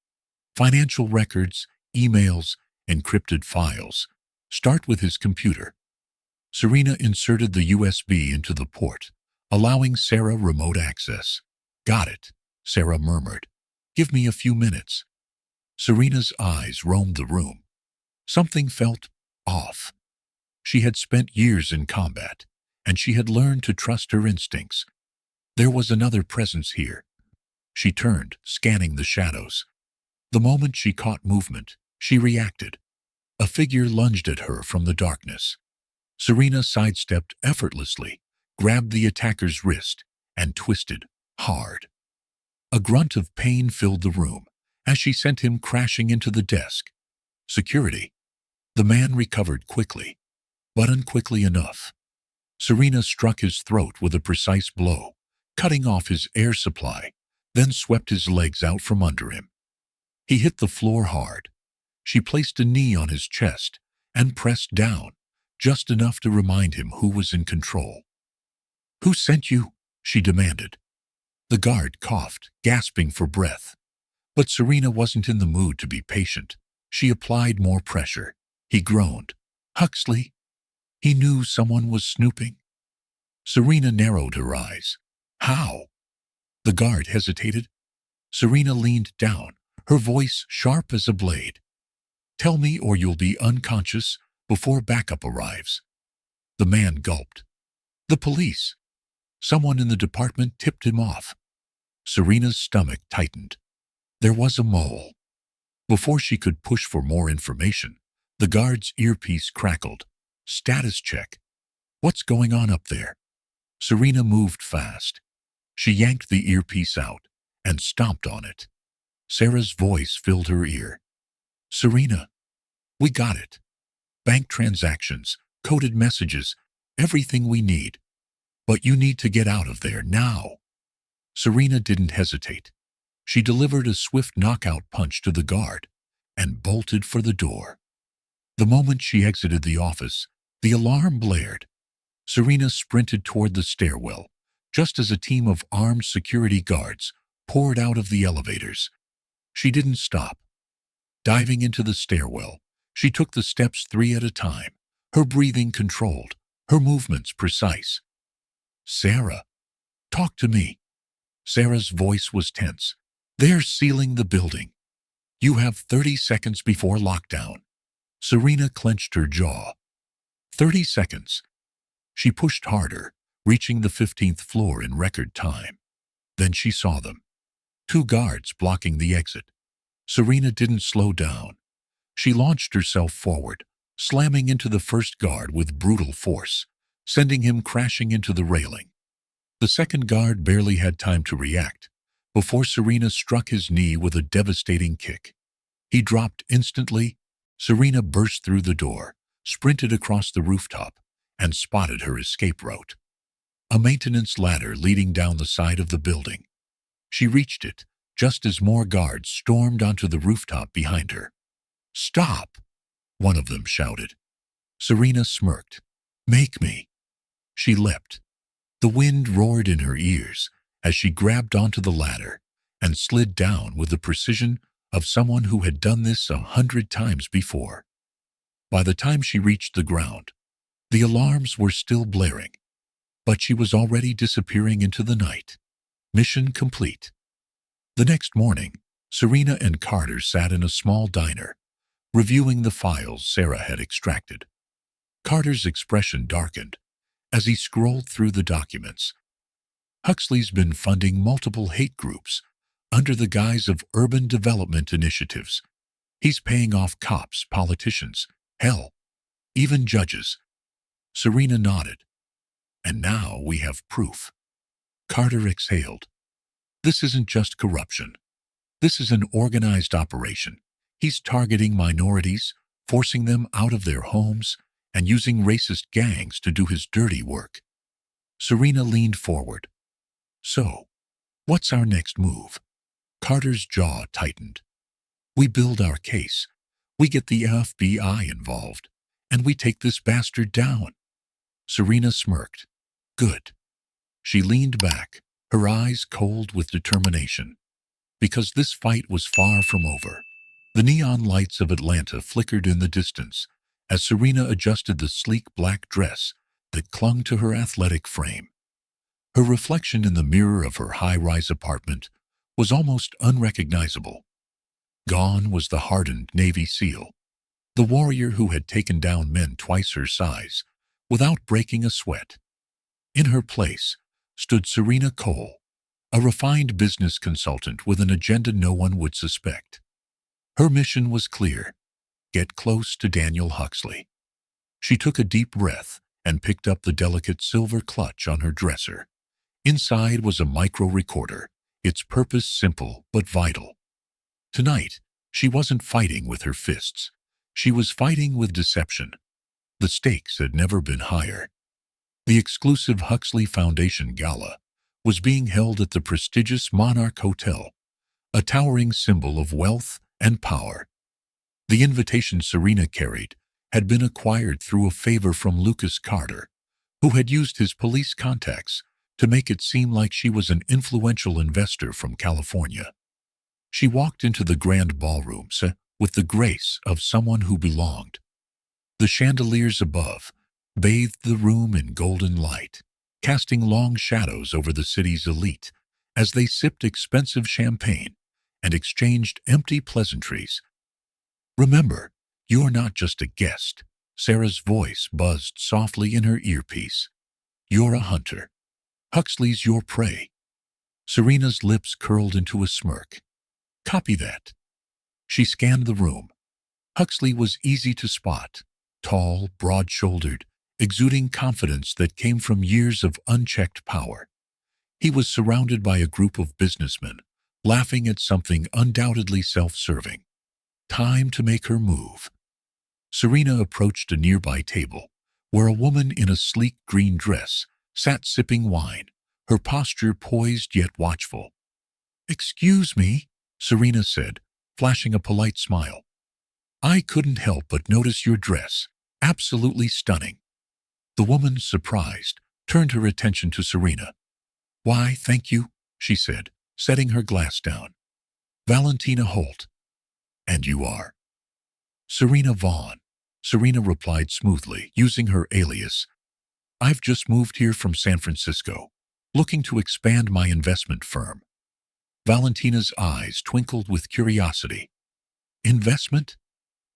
Financial records, emails, encrypted files. Start with his computer. Serena inserted the USB into the port, allowing Sarah remote access. Got it, Sarah murmured. Give me a few minutes. Serena's eyes roamed the room. Something felt off. She had spent years in combat, and she had learned to trust her instincts. There was another presence here. She turned, scanning the shadows. The moment she caught movement, she reacted. A figure lunged at her from the darkness. Serena sidestepped effortlessly, grabbed the attacker's wrist, and twisted hard. A grunt of pain filled the room as she sent him crashing into the desk. Security. The man recovered quickly, but unquickly enough. Serena struck his throat with a precise blow, cutting off his air supply, then swept his legs out from under him. He hit the floor hard. She placed a knee on his chest and pressed down, just enough to remind him who was in control. "Who sent you?" she demanded. The guard coughed, gasping for breath. But Serena wasn't in the mood to be patient. She applied more pressure. He groaned. "Huxley?" He knew someone was snooping. Serena narrowed her eyes. "How?" The guard hesitated. Serena leaned down, her voice sharp as a blade. "Tell me or you'll be unconscious before backup arrives." The man gulped. "The police." Someone in the department tipped him off. Serena's stomach tightened. There was a mole. Before she could push for more information, the guard's earpiece crackled. "Status check." "What's going on up there?" Serena moved fast. She yanked the earpiece out and stomped on it. Sarah's voice filled her ear. "Serena, we got it. Bank transactions, coded messages, everything we need. But you need to get out of there now." Serena didn't hesitate. She delivered a swift knockout punch to the guard and bolted for the door. The moment she exited the office, the alarm blared. Serena sprinted toward the stairwell, just as a team of armed security guards poured out of the elevators. She didn't stop. Diving into the stairwell, she took the steps 3 at a time, her breathing controlled, her movements precise. "Sarah, talk to me." Sarah's voice was tense. "They're sealing the building. You have 30 seconds before lockdown." Serena clenched her jaw. 30 seconds. She pushed harder, reaching the 15th floor in record time. Then she saw them. 2 guards blocking the exit. Serena didn't slow down. She launched herself forward, slamming into the first guard with brutal force, sending him crashing into the railing. The second guard barely had time to react before Serena struck his knee with a devastating kick. He dropped instantly. Serena burst through the door, sprinted across the rooftop, and spotted her escape route. A maintenance ladder leading down the side of the building. She reached it just as more guards stormed onto the rooftop behind her. "Stop!" one of them shouted. Serena smirked. "Make me." She leapt. The wind roared in her ears as she grabbed onto the ladder and slid down with the precision of someone who had done this 100 times before. By the time she reached the ground, the alarms were still blaring, but she was already disappearing into the night. Mission complete. The next morning, Serena and Carter sat in a small diner, reviewing the files Sarah had extracted. Carter's expression darkened as he scrolled through the documents. Huxley's been funding multiple hate groups under the guise of urban development initiatives. He's paying off cops, politicians, hell, even judges. Serena nodded. "And now we have proof." Carter exhaled. "This isn't just corruption. This is an organized operation. He's targeting minorities, forcing them out of their homes, and using racist gangs to do his dirty work." Serena leaned forward. "So, what's our next move?" Carter's jaw tightened. "We build our case. We get the FBI involved, and we take this bastard down." Serena smirked. "Good." She leaned back, her eyes cold with determination. Because this fight was far from over. The neon lights of Atlanta flickered in the distance as Serena adjusted the sleek black dress that clung to her athletic frame. Her reflection in the mirror of her high-rise apartment was almost unrecognizable. Gone was the hardened Navy SEAL, the warrior who had taken down men twice her size without breaking a sweat. In her place stood Serena Cole, a refined business consultant with an agenda no one would suspect. Her mission was clear: get close to Daniel Huxley. She took a deep breath and picked up the delicate silver clutch on her dresser. Inside was a micro-recorder, its purpose simple but vital. Tonight, she wasn't fighting with her fists. She was fighting with deception. The stakes had never been higher. The exclusive Huxley Foundation Gala was being held at the prestigious Monarch Hotel, a towering symbol of wealth and power. The invitation Serena carried had been acquired through a favor from Lucas Carter, who had used his police contacts to make it seem like she was an influential investor from California. She walked into the grand ballroom with the grace of someone who belonged. The chandeliers above bathed the room in golden light, casting long shadows over the city's elite as they sipped expensive champagne and exchanged empty pleasantries. "Remember, you're not just a guest," Sarah's voice buzzed softly in her earpiece. "You're a hunter. Huxley's your prey." Serena's lips curled into a smirk. "Copy that." She scanned the room. Huxley was easy to spot, tall, broad-shouldered, exuding confidence that came from years of unchecked power. He was surrounded by a group of businessmen, laughing at something undoubtedly self-serving. Time to make her move. Serena approached a nearby table, where a woman in a sleek green dress sat sipping wine, her posture poised yet watchful. "Excuse me," Serena said, flashing a polite smile. "I couldn't help but notice your dress. Absolutely stunning." The woman, surprised, turned her attention to Serena. "Why, thank you," she said, setting her glass down. "Valentina Holt." "And you are?" "Serena Vaughn," Serena replied smoothly, using her alias. "I've just moved here from San Francisco, looking to expand my investment firm." Valentina's eyes twinkled with curiosity. "Investment?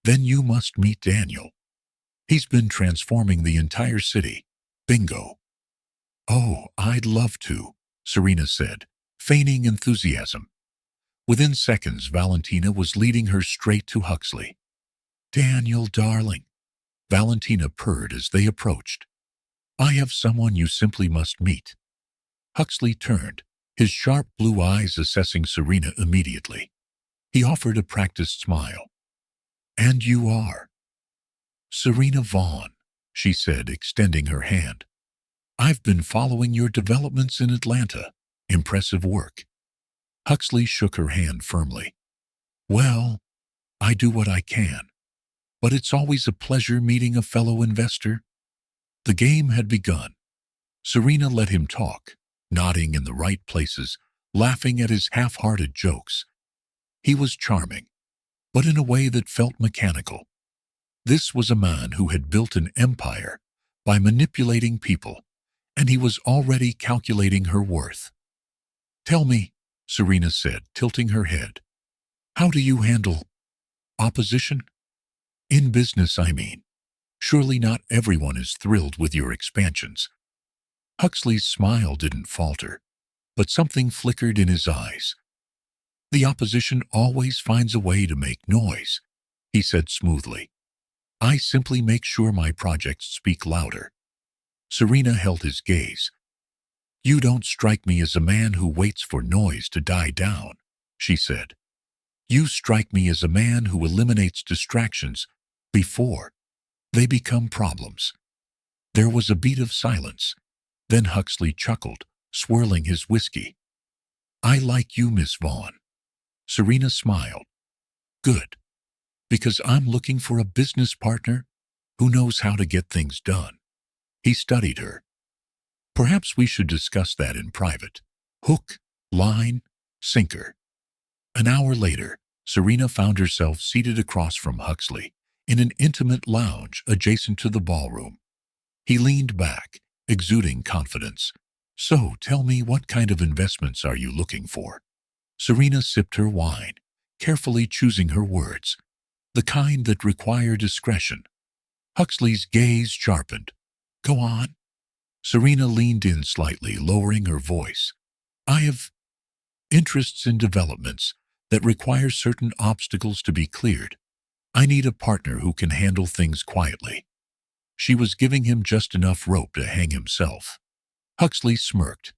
Then you must meet Daniel. He's been transforming the entire city. Bingo." "Oh, I'd love to," Serena said, feigning enthusiasm. Within seconds, Valentina was leading her straight to Huxley. "Daniel, darling," Valentina purred as they approached. "I have someone you simply must meet." Huxley turned, his sharp blue eyes assessing Serena immediately. He offered a practiced smile. "And you are?" "Serena Vaughn," she said, extending her hand. "I've been following your developments in Atlanta. Impressive work." Huxley shook her hand firmly. "Well, I do what I can, but it's always a pleasure meeting a fellow investor." The game had begun. Serena let him talk, nodding in the right places, laughing at his half-hearted jokes. He was charming, but in a way that felt mechanical. This was a man who had built an empire by manipulating people, and he was already calculating her worth. "Tell me," Serena said, tilting her head, "how do you handle opposition? In business, I mean. Surely not everyone is thrilled with your expansions." Huxley's smile didn't falter, but something flickered in his eyes. "The opposition always finds a way to make noise," he said smoothly. "I simply make sure my projects speak louder." Serena held his gaze. "You don't strike me as a man who waits for noise to die down," she said. "You strike me as a man who eliminates distractions before they become problems." There was a beat of silence. Then Huxley chuckled, swirling his whiskey. "I like you, Miss Vaughn." Serena smiled. "Good. Because I'm looking for a business partner who knows how to get things done." He studied her. "Perhaps we should discuss that in private. Hook, line, sinker." An hour later, Serena found herself seated across from Huxley in an intimate lounge adjacent to the ballroom. He leaned back, exuding confidence. "So, tell me, what kind of investments are you looking for?" Serena sipped her wine, carefully choosing her words. "The kind that require discretion." Huxley's gaze sharpened. "Go on." Serena leaned in slightly, lowering her voice. I have interests in developments that require certain obstacles to be cleared. I need a partner who can handle things quietly. She was giving him just enough rope to hang himself. Huxley smirked.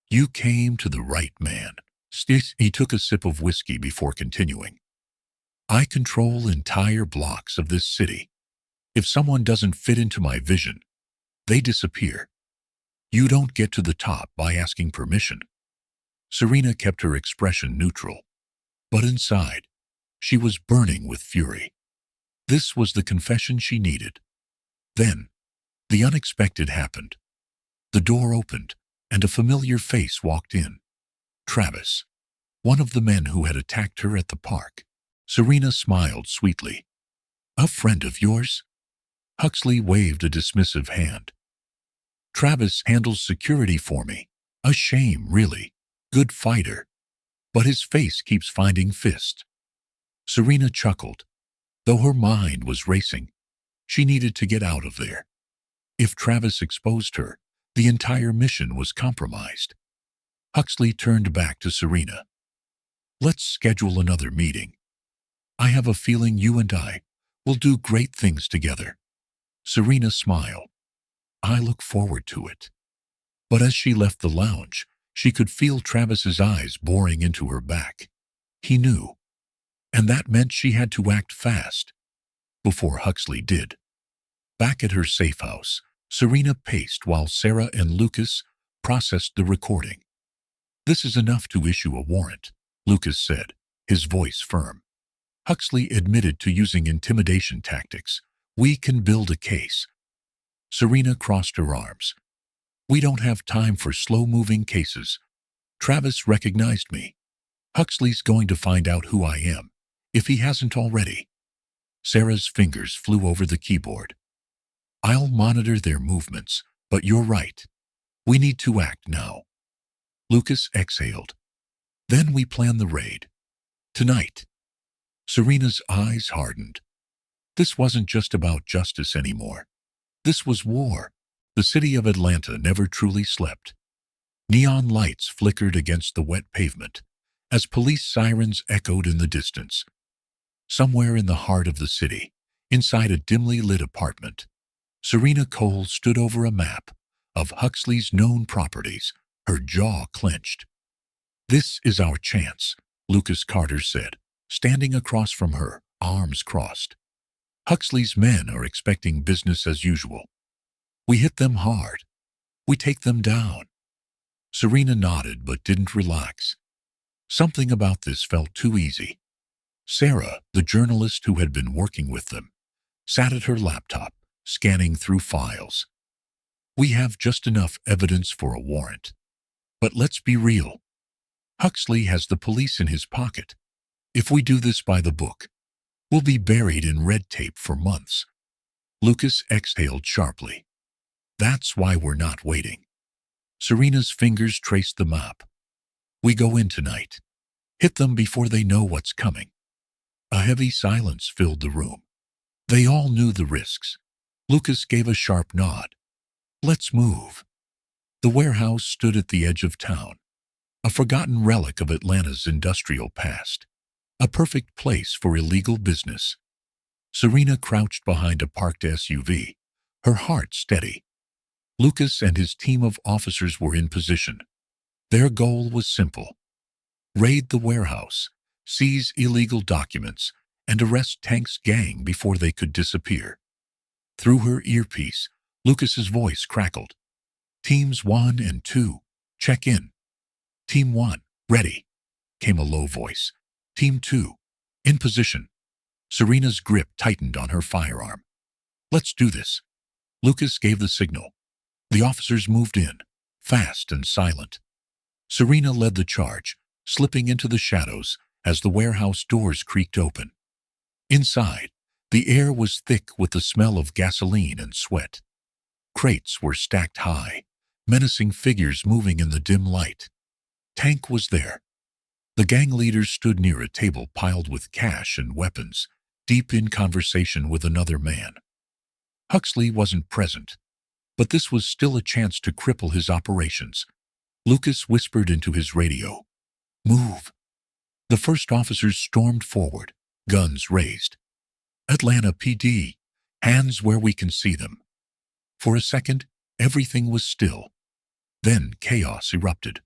You came to the right man. He took a sip of whiskey before continuing. I control entire blocks of this city. If someone doesn't fit into my vision, they disappear. You don't get to the top by asking permission. Serena kept her expression neutral, but inside, she was burning with fury. This was the confession she needed. Then, the unexpected happened. The door opened, and a familiar face walked in. Travis, one of the men who had attacked her at the park. Serena smiled sweetly. A friend of yours? Huxley waved a dismissive hand. Travis handles security for me. A shame, really. Good fighter. But his face keeps finding fists. Serena chuckled. Though her mind was racing, she needed to get out of there. If Travis exposed her, the entire mission was compromised. Huxley turned back to Serena. Let's schedule another meeting. I have a feeling you and I will do great things together. Serena smiled. I look forward to it. But as she left the lounge, she could feel Travis's eyes boring into her back. He knew. And that meant she had to act fast. Before Huxley did. Back at her safe house, Serena paced while Sarah and Lucas processed the recording. This is enough to issue a warrant, Lucas said, his voice firm. Huxley admitted to using intimidation tactics. We can build a case. Serena crossed her arms. We don't have time for slow-moving cases. Travis recognized me. Huxley's going to find out who I am, if he hasn't already. Sarah's fingers flew over the keyboard. I'll monitor their movements, but you're right. We need to act now. Lucas exhaled. Then we plan the raid. Tonight. Serena's eyes hardened. This wasn't just about justice anymore. This was war. The city of Atlanta never truly slept. Neon lights flickered against the wet pavement as police sirens echoed in the distance. Somewhere in the heart of the city, inside a dimly lit apartment, Serena Cole stood over a map of Huxley's known properties, her jaw clenched. This is our chance, Lucas Carter said, standing across from her, arms crossed. Huxley's men are expecting business as usual. We hit them hard. We take them down. Serena nodded but didn't relax. Something about this felt too easy. Sarah, the journalist who had been working with them, sat at her laptop, scanning through files. We have just enough evidence for a warrant. But let's be real. Huxley has the police in his pocket. If we do this by the book, we'll be buried in red tape for months. Lucas exhaled sharply. That's why we're not waiting. Serena's fingers traced the map. We go in tonight. Hit them before they know what's coming. A heavy silence filled the room. They all knew the risks. Lucas gave a sharp nod. Let's move. The warehouse stood at the edge of town, a forgotten relic of Atlanta's industrial past, a perfect place for illegal business. Serena crouched behind a parked SUV, her heart steady. Lucas and his team of officers were in position. Their goal was simple. Raid the warehouse, seize illegal documents, and arrest Tank's gang before they could disappear. Through her earpiece, Lucas's voice crackled. Teams 1 and 2, check in. Team 1, ready, came a low voice. Team 2, in position. Serena's grip tightened on her firearm. Let's do this. Lucas gave the signal. The officers moved in, fast and silent. Serena led the charge, slipping into the shadows as the warehouse doors creaked open. Inside, the air was thick with the smell of gasoline and sweat. Crates were stacked high, menacing figures moving in the dim light. Tank was there. The gang leaders stood near a table piled with cash and weapons, deep in conversation with another man. Huxley wasn't present. But this was still a chance to cripple his operations. Lucas whispered into his radio, "Move." The first officers stormed forward, guns raised. "Atlanta PD, hands where we can see them." For a second, everything was still. Then chaos erupted.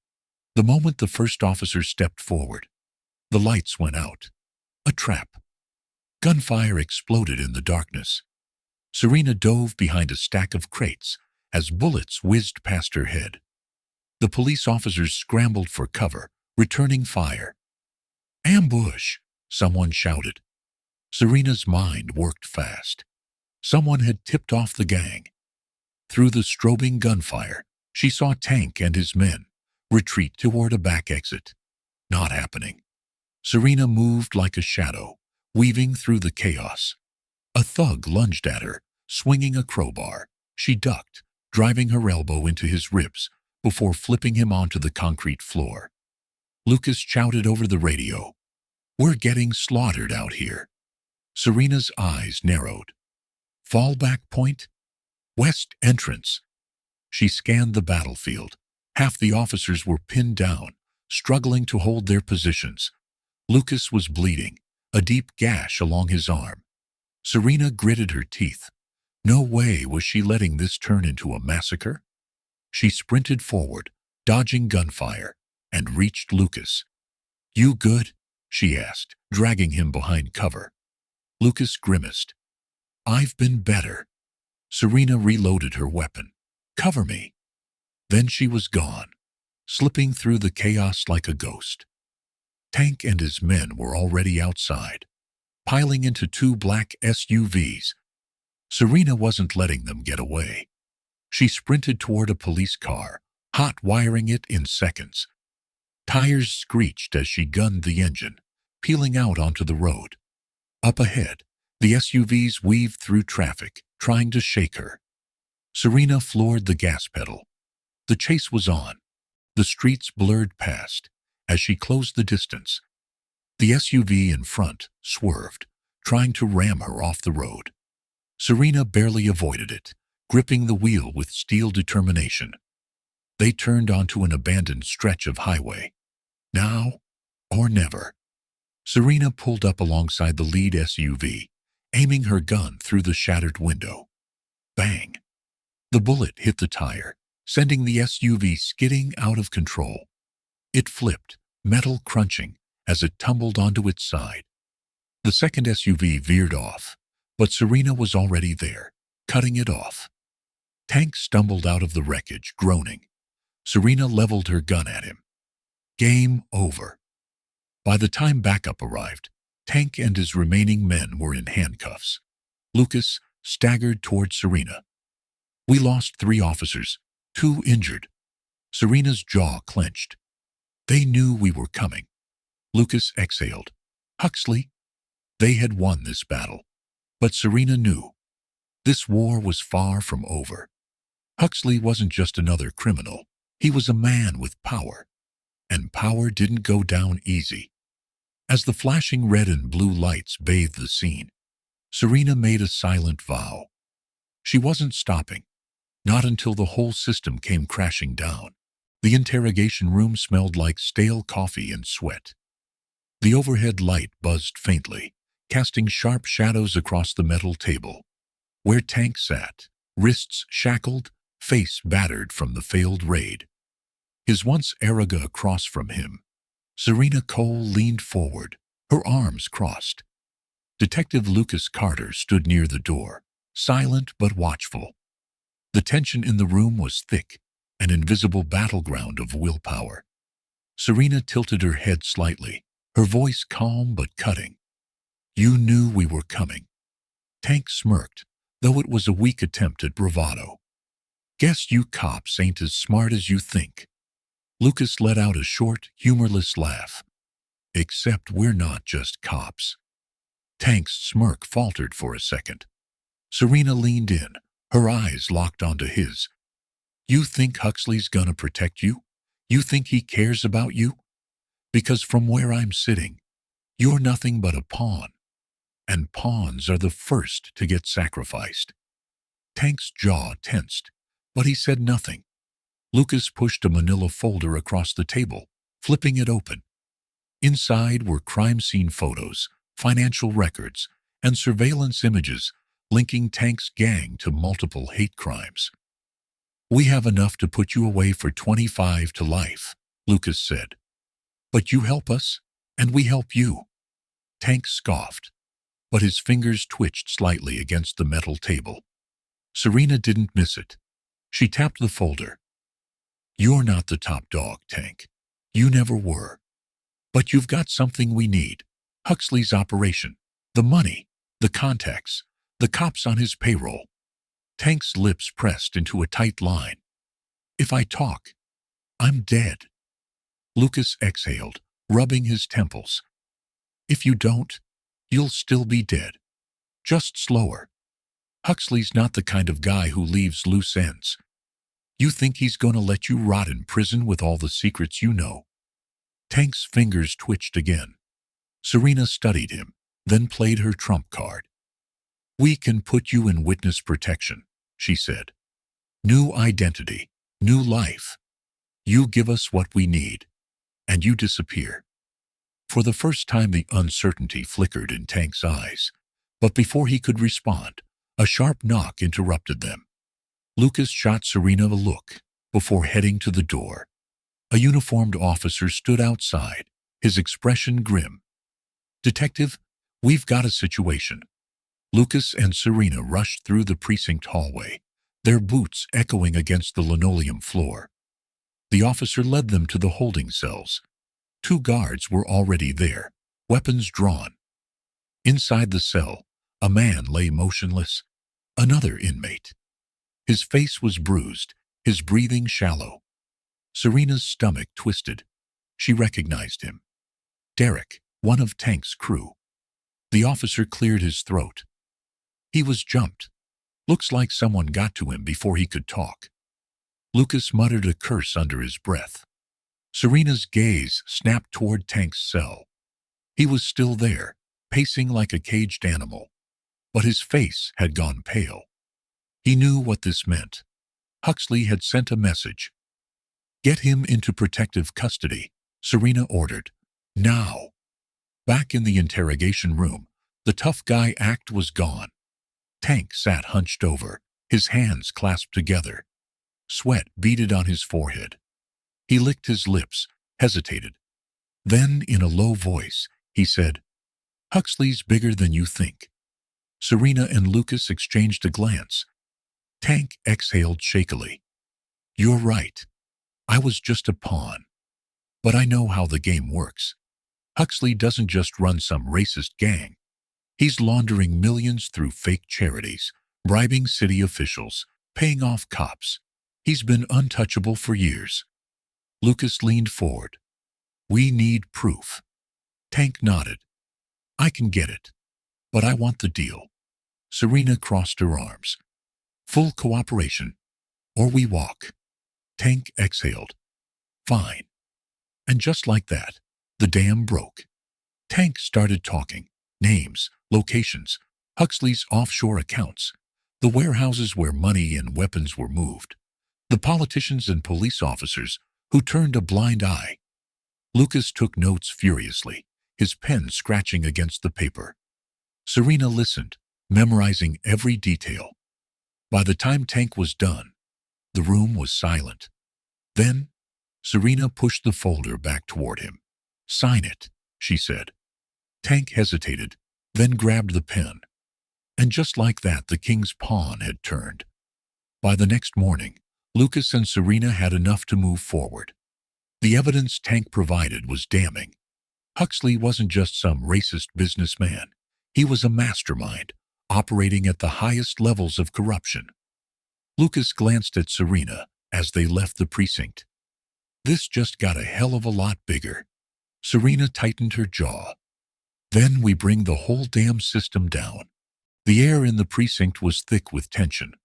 The moment the first officer stepped forward, the lights went out. A trap. Gunfire exploded in the darkness. Serena dove behind a stack of crates as bullets whizzed past her head. The police officers scrambled for cover, returning fire. "Ambush!" someone shouted. Serena's mind worked fast. Someone had tipped off the gang. Through the strobing gunfire, she saw Tank and his men retreat toward a back exit. Not happening. Serena moved like a shadow, weaving through the chaos. A thug lunged at her, swinging a crowbar. She ducked, driving her elbow into his ribs before flipping him onto the concrete floor. Lucas shouted over the radio, "We're getting slaughtered out here." Serena's eyes narrowed. Fallback point? West entrance. She scanned the battlefield. Half the officers were pinned down, struggling to hold their positions. Lucas was bleeding, a deep gash along his arm. Serena gritted her teeth. No way was she letting this turn into a massacre. She sprinted forward, dodging gunfire, and reached Lucas. "You good?" she asked, dragging him behind cover. Lucas grimaced. "I've been better." Serena reloaded her weapon. "Cover me." Then she was gone, slipping through the chaos like a ghost. Tank and his men were already outside, piling into two black SUVs. Serena wasn't letting them get away. She sprinted toward a police car, hot-wiring it in seconds. Tires screeched as she gunned the engine, peeling out onto the road. Up ahead, the SUVs weaved through traffic, trying to shake her. Serena floored the gas pedal. The chase was on. The streets blurred past as she closed the distance. The SUV in front swerved, trying to ram her off the road. Serena barely avoided it, gripping the wheel with steel determination. They turned onto an abandoned stretch of highway. Now or never. Serena pulled up alongside the lead SUV, aiming her gun through the shattered window. Bang! The bullet hit the tire, sending the SUV skidding out of control. It flipped, metal crunching, as it tumbled onto its side. The second SUV veered off, but Serena was already there, cutting it off. Tank stumbled out of the wreckage, groaning. Serena leveled her gun at him. Game over. By the time backup arrived, Tank and his remaining men were in handcuffs. Lucas staggered toward Serena. "We lost 3 officers, 2 injured." Serena's jaw clenched. "They knew we were coming." Lucas exhaled. "Huxley." They had won this battle. But Serena knew. This war was far from over. Huxley wasn't just another criminal. He was a man with power. And power didn't go down easy. As the flashing red and blue lights bathed the scene, Serena made a silent vow. She wasn't stopping. Not until the whole system came crashing down. The interrogation room smelled like stale coffee and sweat. The overhead light buzzed faintly, casting sharp shadows across the metal table. Where Tank sat, wrists shackled, face battered from the failed raid. His once Araga across from him, Serena Cole leaned forward, her arms crossed. Detective Lucas Carter stood near the door, silent but watchful. The tension in the room was thick, an invisible battleground of willpower. Serena tilted her head slightly, her voice calm but cutting. "You knew we were coming." Tank smirked, though it was a weak attempt at bravado. "Guess you cops ain't as smart as you think." Lucas let out a short, humorless laugh. "Except we're not just cops." Tank's smirk faltered for a second. Serena leaned in, her eyes locked onto his. "You think Huxley's gonna protect you? You think he cares about you? Because from where I'm sitting, you're nothing but a pawn. And pawns are the first to get sacrificed." Tank's jaw tensed, But he said nothing. Lucas pushed a manila folder across the table, flipping it open. Inside were crime scene photos, financial records, and surveillance images linking Tank's gang to multiple hate crimes. "We have enough to put you away for 25 to life," Lucas said. "But you help us, and we help you." Tank scoffed, but his fingers twitched slightly against the metal table. Serena didn't miss it. She tapped the folder. "You're not the top dog, Tank. You never were. But you've got something we need. Huxley's operation. The money. The contacts. The cops on his payroll." Tank's lips pressed into a tight line. "If I talk, I'm dead." Lucas exhaled, rubbing his temples. "If you don't, you'll still be dead. Just slower. Huxley's not the kind of guy who leaves loose ends. You think he's going to let you rot in prison with all the secrets you know?" Tank's fingers twitched again. Serena studied him, then played her trump card. "We can put you in witness protection," she said. "New identity, new life. You give us what we need, and you disappear." For the first time, the uncertainty flickered in Tank's eyes, but before he could respond, a sharp knock interrupted them. Lucas shot Serena a look before heading to the door. A uniformed officer stood outside, his expression grim. "Detective, we've got a situation." Lucas and Serena rushed through the precinct hallway, their boots echoing against the linoleum floor. The officer led them to the holding cells. 2 guards were already there, weapons drawn. Inside the cell, a man lay motionless, another inmate. His face was bruised, his breathing shallow. Serena's stomach twisted. She recognized him. Derek, one of Tank's crew. The officer cleared his throat. "He was jumped. Looks like someone got to him before he could talk." Lucas muttered a curse under his breath. Serena's gaze snapped toward Tank's cell. He was still there, pacing like a caged animal, but his face had gone pale. He knew what this meant. Huxley had sent a message. "Get him into protective custody," Serena ordered. "Now." Back in the interrogation room, the tough guy act was gone. Tank sat hunched over, his hands clasped together. Sweat beaded on his forehead. He licked his lips, hesitated. Then, in a low voice, he said, "Huxley's bigger than you think." Serena and Lucas exchanged a glance. Tank exhaled shakily. "You're right. I was just a pawn. But I know how the game works. Huxley doesn't just run some racist gang. He's laundering millions through fake charities, bribing city officials, paying off cops. He's been untouchable for years." Lucas leaned forward. "We need proof." Tank nodded. "I can get it, but I want the deal." Serena crossed her arms. "Full cooperation, or we walk." Tank exhaled. "Fine." And just like that, the dam broke. Tank started talking. Names, locations, Huxley's offshore accounts, the warehouses where money and weapons were moved, the politicians and police officers who turned a blind eye. Lucas took notes furiously, his pen scratching against the paper. Serena listened, memorizing every detail. By the time Tank was done, the room was silent. Then, Serena pushed the folder back toward him. "Sign it," she said. Tank hesitated, then grabbed the pen. And just like that, the king's pawn had turned. By the next morning, Lucas and Serena had enough to move forward. The evidence Tank provided was damning. Huxley wasn't just some racist businessman. He was a mastermind, operating at the highest levels of corruption. Lucas glanced at Serena as they left the precinct. "This just got a hell of a lot bigger." Serena tightened her jaw. "Then we bring the whole damn system down." The air in the precinct was thick with tension.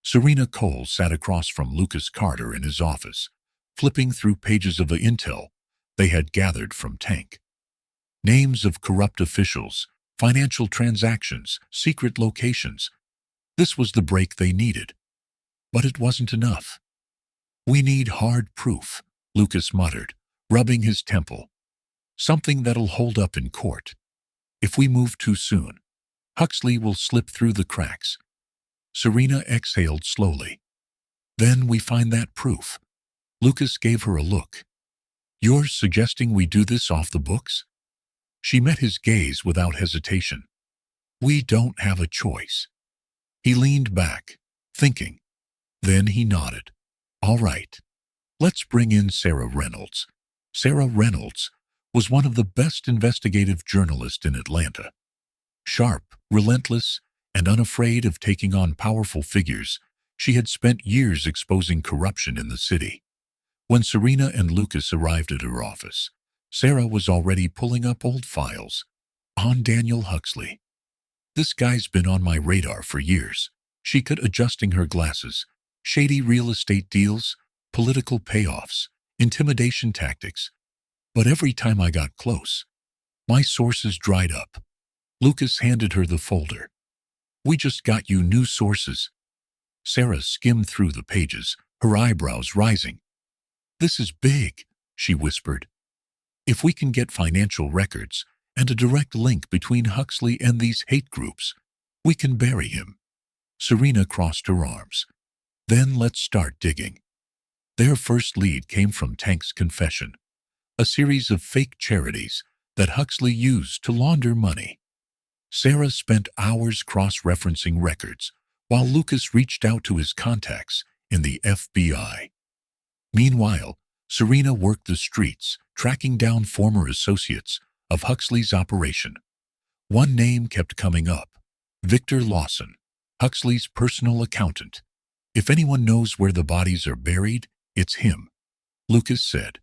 Serena Cole sat across from Lucas Carter in his office, flipping through pages of the intel they had gathered from Tank. Names of corrupt officials, financial transactions, secret locations. This was the break they needed. But it wasn't enough. We need hard proof, Lucas muttered, rubbing his temple. Something that'll hold up in court. If we move too soon, Huxley will slip through the cracks. Serena exhaled slowly. Then we find that proof. Lucas gave her a look. You're suggesting we do this off the books? She met his gaze without hesitation. We don't have a choice. He leaned back, thinking. Then he nodded. All right. Let's bring in Sarah Reynolds. Sarah Reynolds was one of the best investigative journalists in Atlanta. Sharp, relentless, and unafraid of taking on powerful figures, she had spent years exposing corruption in the city. When Serena and Lucas arrived at her office, Sarah was already pulling up old files on Daniel Huxley. This guy's been on my radar for years, she could, adjusting her glasses. Shady real estate deals, political payoffs, intimidation tactics. But every time I got close, my sources dried up. Lucas handed her the folder. We just got you new sources. Sarah skimmed through the pages, her eyebrows rising. This is big, she whispered. If we can get financial records and a direct link between Huxley and these hate groups, we can bury him. Serena crossed her arms. Then let's start digging. Their first lead came from Tank's confession, a series of fake charities that Huxley used to launder money. Sarah spent hours cross-referencing records, while Lucas reached out to his contacts in the FBI. Meanwhile, Serena worked the streets, tracking down former associates of Huxley's operation. One name kept coming up, Victor Lawson, Huxley's personal accountant. If anyone knows where the bodies are buried, it's him, Lucas said.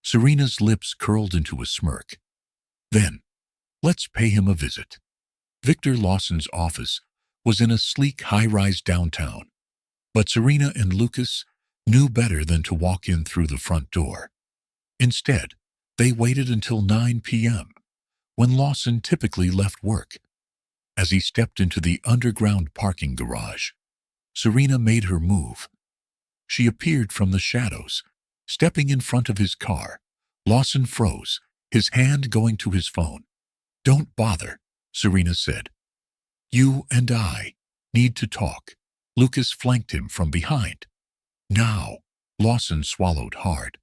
Serena's lips curled into a smirk. Then, let's pay him a visit. Victor Lawson's office was in a sleek high-rise downtown, but Serena and Lucas knew better than to walk in through the front door. Instead, they waited until 9 p.m., when Lawson typically left work. As he stepped into the underground parking garage, Serena made her move. She appeared from the shadows, stepping in front of his car. Lawson froze, his hand going to his phone. Don't bother, Serena said. You and I need to talk. Lucas flanked him from behind. Now, Lawson swallowed hard.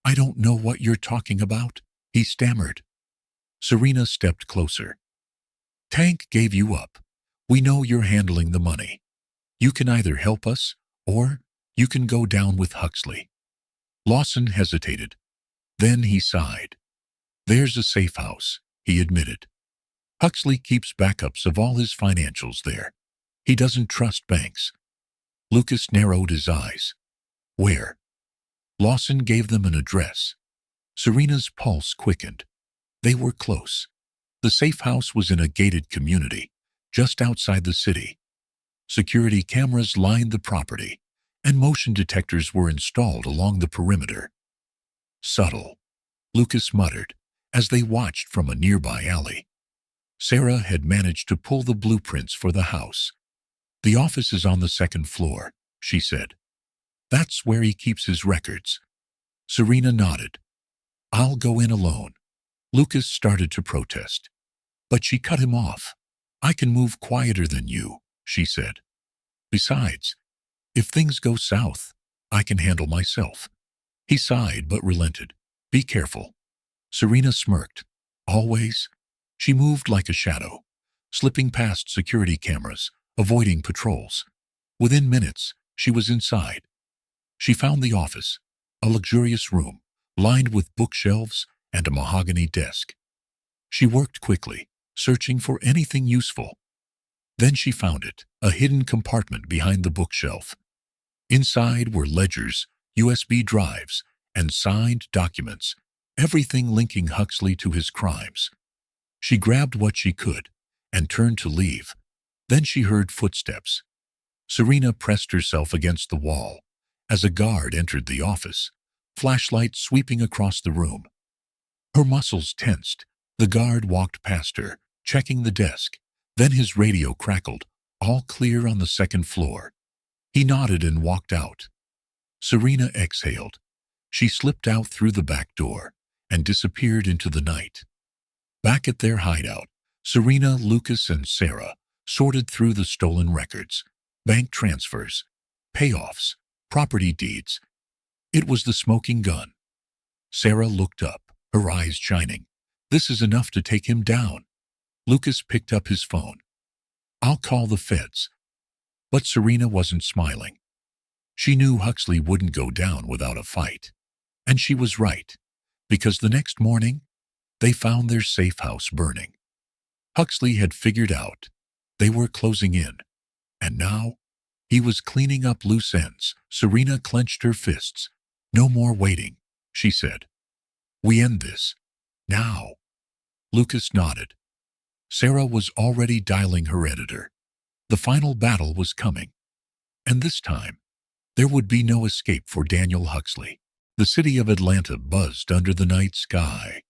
I don't know what you're talking about, he stammered. Serena stepped closer. Tank gave you up. We know you're handling the money. You can either help us, or you can go down with Huxley. Lawson hesitated. Then he sighed. There's a safe house, he admitted. Huxley keeps backups of all his financials there. He doesn't trust banks. Lucas narrowed his eyes. Where? Lawson gave them an address. Serena's pulse quickened. They were close. The safe house was in a gated community, just outside the city. Security cameras lined the property, and motion detectors were installed along the perimeter. Subtle, Lucas muttered, as they watched from a nearby alley. Sarah had managed to pull the blueprints for the house. The office is on the second floor, she said. That's where he keeps his records. Serena nodded. I'll go in alone. Lucas started to protest, but she cut him off. I can move quieter than you, she said. Besides, if things go south, I can handle myself. He sighed but relented. Be careful. Serena smirked. Always? She moved like a shadow, slipping past security cameras, avoiding patrols. Within minutes, she was inside. She found the office, a luxurious room, lined with bookshelves and a mahogany desk. She worked quickly, searching for anything useful. Then she found it, a hidden compartment behind the bookshelf. Inside were ledgers, USB drives, and signed documents, everything linking Huxley to his crimes. She grabbed what she could and turned to leave. Then she heard footsteps. Serena pressed herself against the wall as a guard entered the office, flashlight sweeping across the room. Her muscles tensed. The guard walked past her, checking the desk. Then his radio crackled, all clear on the second floor. He nodded and walked out. Serena exhaled. She slipped out through the back door and disappeared into the night. Back at their hideout, Serena, Lucas, and Sarah sorted through the stolen records, bank transfers, payoffs, property deeds. It was the smoking gun. Sarah looked up, her eyes shining. This is enough to take him down. Lucas picked up his phone. I'll call the feds. But Serena wasn't smiling. She knew Huxley wouldn't go down without a fight. And she was right, because the next morning, they found their safe house burning. Huxley had figured out they were closing in, and now he was cleaning up loose ends. Serena clenched her fists. No more waiting, she said. We end this. Now. Lucas nodded. Sarah was already dialing her editor. The final battle was coming. And this time, there would be no escape for Daniel Huxley. The city of Atlanta buzzed under the night sky,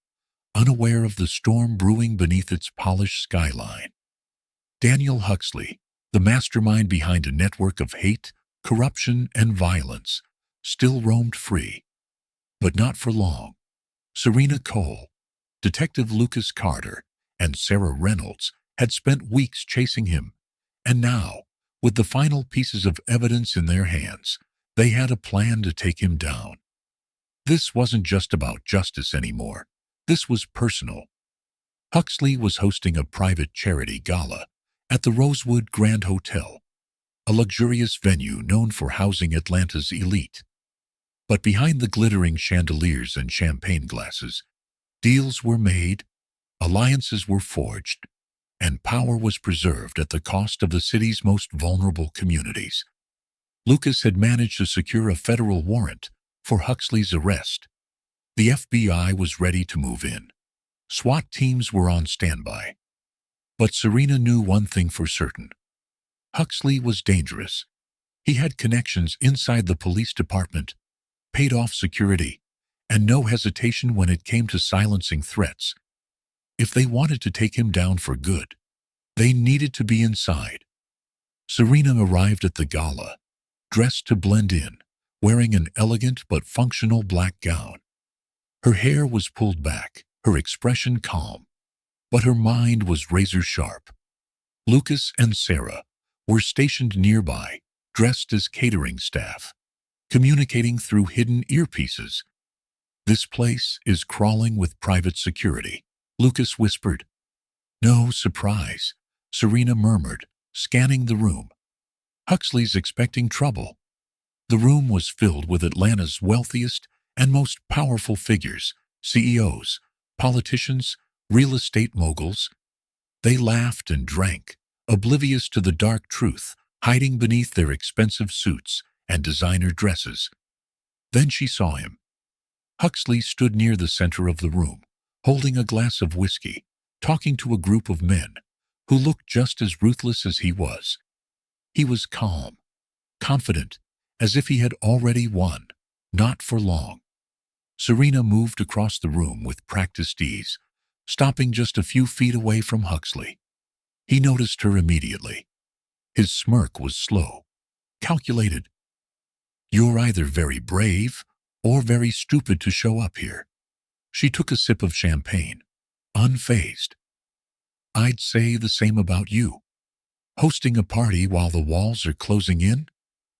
unaware of the storm brewing beneath its polished skyline. Daniel Huxley, the mastermind behind a network of hate, corruption, and violence, still roamed free. But not for long. Serena Cole, Detective Lucas Carter, and Sarah Reynolds had spent weeks chasing him, and now, with the final pieces of evidence in their hands, they had a plan to take him down. This wasn't just about justice anymore. This was personal. Huxley was hosting a private charity gala at the Rosewood Grand Hotel, a luxurious venue known for housing Atlanta's elite. But behind the glittering chandeliers and champagne glasses, deals were made, alliances were forged, and power was preserved at the cost of the city's most vulnerable communities. Lucas had managed to secure a federal warrant for Huxley's arrest. The FBI was ready to move in. SWAT teams were on standby. But Serena knew one thing for certain. Huxley was dangerous. He had connections inside the police department, paid off security, and no hesitation when it came to silencing threats. If they wanted to take him down for good, they needed to be inside. Serena arrived at the gala, dressed to blend in, wearing an elegant but functional black gown. Her hair was pulled back, her expression calm, but her mind was razor-sharp. Lucas and Sarah were stationed nearby, dressed as catering staff, communicating through hidden earpieces. This place is crawling with private security, Lucas whispered. No surprise, Serena murmured, scanning the room. Huxley's expecting trouble. The room was filled with Atlanta's wealthiest and most powerful figures, CEOs, politicians, real estate moguls. They laughed and drank, oblivious to the dark truth hiding beneath their expensive suits and designer dresses. Then she saw him. Huxley stood near the center of the room, holding a glass of whiskey, talking to a group of men who looked just as ruthless as he was. He was calm, confident, as if he had already won, not for long. Serena moved across the room with practiced ease, stopping just a few feet away from Huxley. He noticed her immediately. His smirk was slow, calculated. You're either very brave or very stupid to show up here. She took a sip of champagne, unfazed. I'd say the same about you. Hosting a party while the walls are closing in?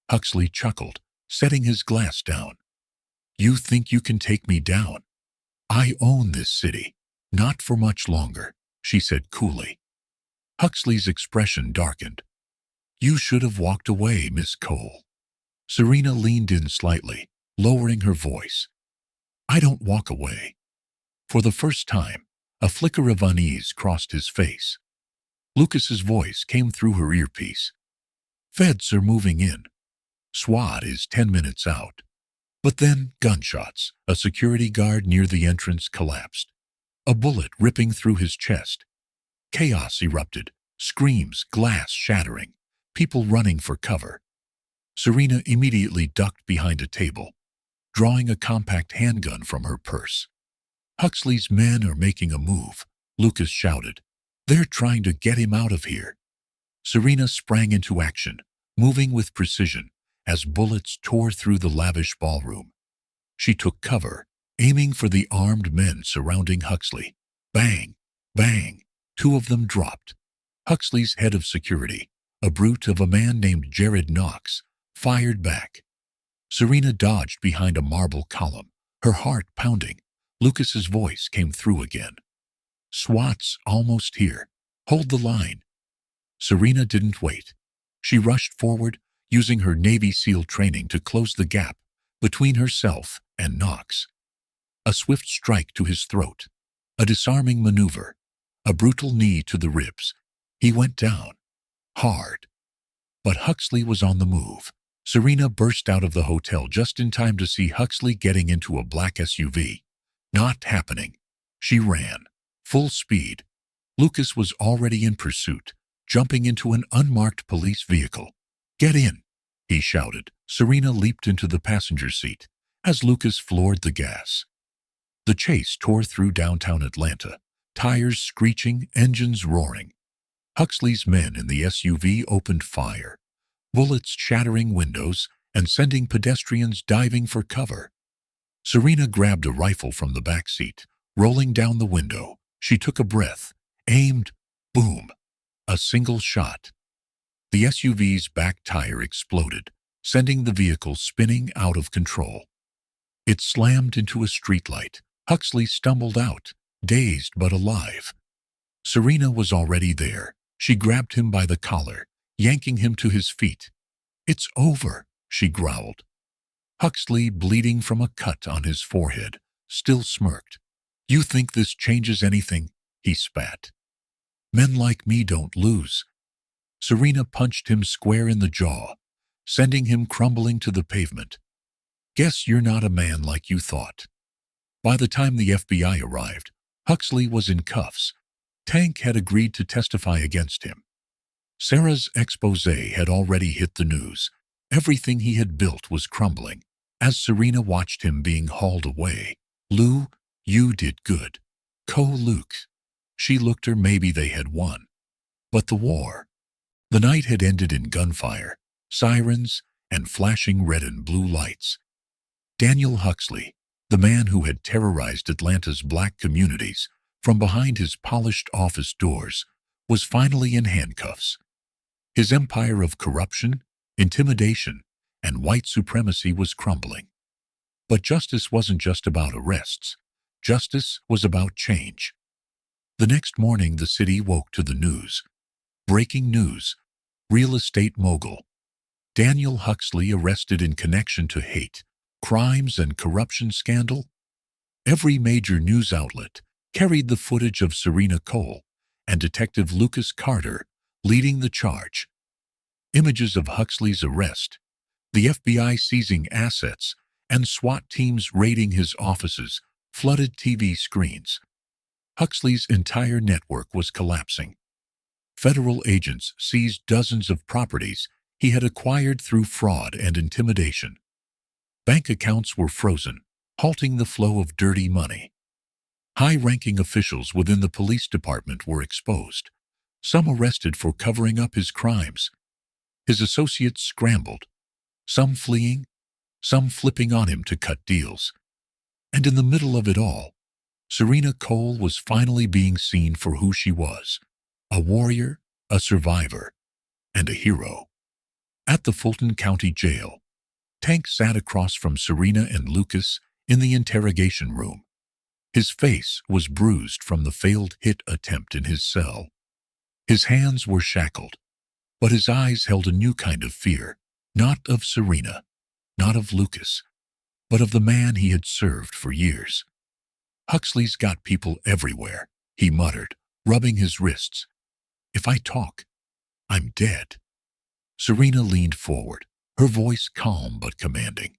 Huxley chuckled, setting his glass down. You think you can take me down? I own this city. Not for much longer, she said coolly. Huxley's expression darkened. You should have walked away, Miss Cole. Serena leaned in slightly, lowering her voice. I don't walk away. For the first time, a flicker of unease crossed his face. Lucas's voice came through her earpiece. Feds are moving in. SWAT is 10 minutes out. But then, gunshots. A security guard near the entrance collapsed. A bullet ripping through his chest. Chaos erupted. Screams, glass shattering. People running for cover. Serena immediately ducked behind a table, drawing a compact handgun from her purse. Huxley's men are making a move, Lucas shouted. They're trying to get him out of here. Serena sprang into action, moving with precision, as bullets tore through the lavish ballroom. She took cover, aiming for the armed men surrounding Huxley. Bang! Bang! Two of them dropped. Huxley's head of security, a brute of a man named Jared Knox, fired back. Serena dodged behind a marble column, her heart pounding. Lucas's voice came through again. "SWAT's almost here. Hold the line." Serena didn't wait. She rushed forward, using her Navy SEAL training to close the gap between herself and Knox. A swift strike to his throat, a disarming maneuver, a brutal knee to the ribs. He went down, hard. But Huxley was on the move. Serena burst out of the hotel just in time to see Huxley getting into a black SUV. Not happening. She ran, full speed. Lucas was already in pursuit, jumping into an unmarked police vehicle. "Get in," he shouted. Serena leaped into the passenger seat as Lucas floored the gas. The chase tore through downtown Atlanta, tires screeching, engines roaring. Huxley's men in the SUV opened fire, bullets shattering windows and sending pedestrians diving for cover. Serena grabbed a rifle from the back seat, rolling down the window. She took a breath, aimed, boom, a single shot. The SUV's back tire exploded, sending the vehicle spinning out of control. It slammed into a streetlight. Huxley stumbled out, dazed but alive. Serena was already there. She grabbed him by the collar, yanking him to his feet. "It's over," she growled. Huxley, bleeding from a cut on his forehead, still smirked. "You think this changes anything?" he spat. "Men like me don't lose." Serena punched him square in the jaw, sending him crumbling to the pavement. "Guess you're not a man like you thought." By the time the FBI arrived, Huxley was in cuffs. Tank had agreed to testify against him. Sarah's exposé had already hit the news. Everything he had built was crumbling. As Serena watched him being hauled away, "Lou, you did good. Luke." She looked her. Maybe they had won. But the war. The night had ended in gunfire, sirens, and flashing red and blue lights. Daniel Huxley, the man who had terrorized Atlanta's black communities from behind his polished office doors, was finally in handcuffs. His empire of corruption, intimidation, and white supremacy was crumbling. But justice wasn't just about arrests. Justice was about change. The next morning, the city woke to the news. Breaking news: real estate mogul Daniel Huxley arrested in connection to hate, crimes, and corruption scandal. Every major news outlet carried the footage of Serena Cole and Detective Lucas Carter leading the charge. Images of Huxley's arrest, the FBI seizing assets, and SWAT teams raiding his offices flooded TV screens. Huxley's entire network was collapsing. Federal agents seized dozens of properties he had acquired through fraud and intimidation. Bank accounts were frozen, halting the flow of dirty money. High-ranking officials within the police department were exposed, some arrested for covering up his crimes. His associates scrambled, some fleeing, some flipping on him to cut deals. And in the middle of it all, Serena Cole was finally being seen for who she was: a warrior, a survivor, and a hero. At the Fulton County Jail, Tank sat across from Serena and Lucas in the interrogation room. His face was bruised from the failed hit attempt in his cell. His hands were shackled, but his eyes held a new kind of fear, not of Serena, not of Lucas, but of the man he had served for years. "Huxley's got people everywhere," he muttered, rubbing his wrists. "If I talk, I'm dead." Serena leaned forward, her voice calm but commanding.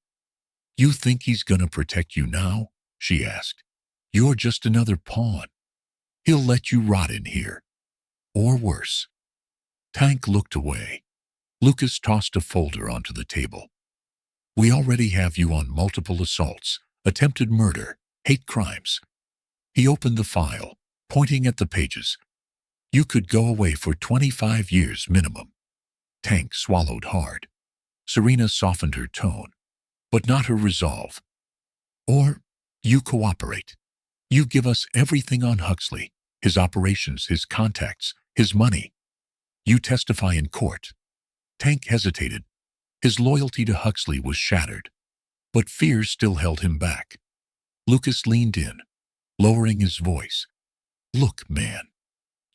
"You think he's gonna protect you now?" she asked. "You're just another pawn. He'll let you rot in here. Or worse." Tank looked away. Lucas tossed a folder onto the table. "We already have you on multiple assaults, attempted murder, hate crimes." He opened the file, pointing at the pages. "You could go away for 25 years minimum." Tank swallowed hard. Serena softened her tone, but not her resolve. Or you cooperate. You give us everything on Huxley, his operations, his contacts, his money. You testify in court. Tank hesitated. His loyalty to Huxley was shattered, but fear still held him back. Lucas leaned in, lowering his voice. Look, man,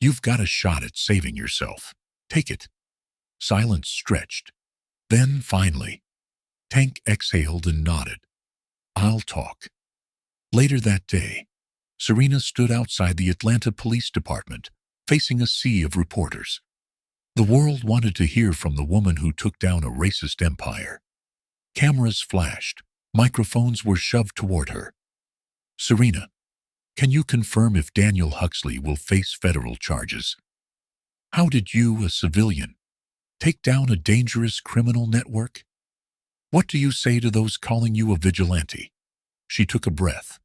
you've got a shot at saving yourself. Take it. Silence stretched. Then, finally, Tank exhaled and nodded. I'll talk. Later that day, Serena stood outside the Atlanta Police Department, facing a sea of reporters. The world wanted to hear from the woman who took down a racist empire. Cameras flashed. Microphones were shoved toward her. Serena, can you confirm if Daniel Huxley will face federal charges? How did you, a civilian, take down a dangerous criminal network? What do you say to those calling you a vigilante? She took a breath.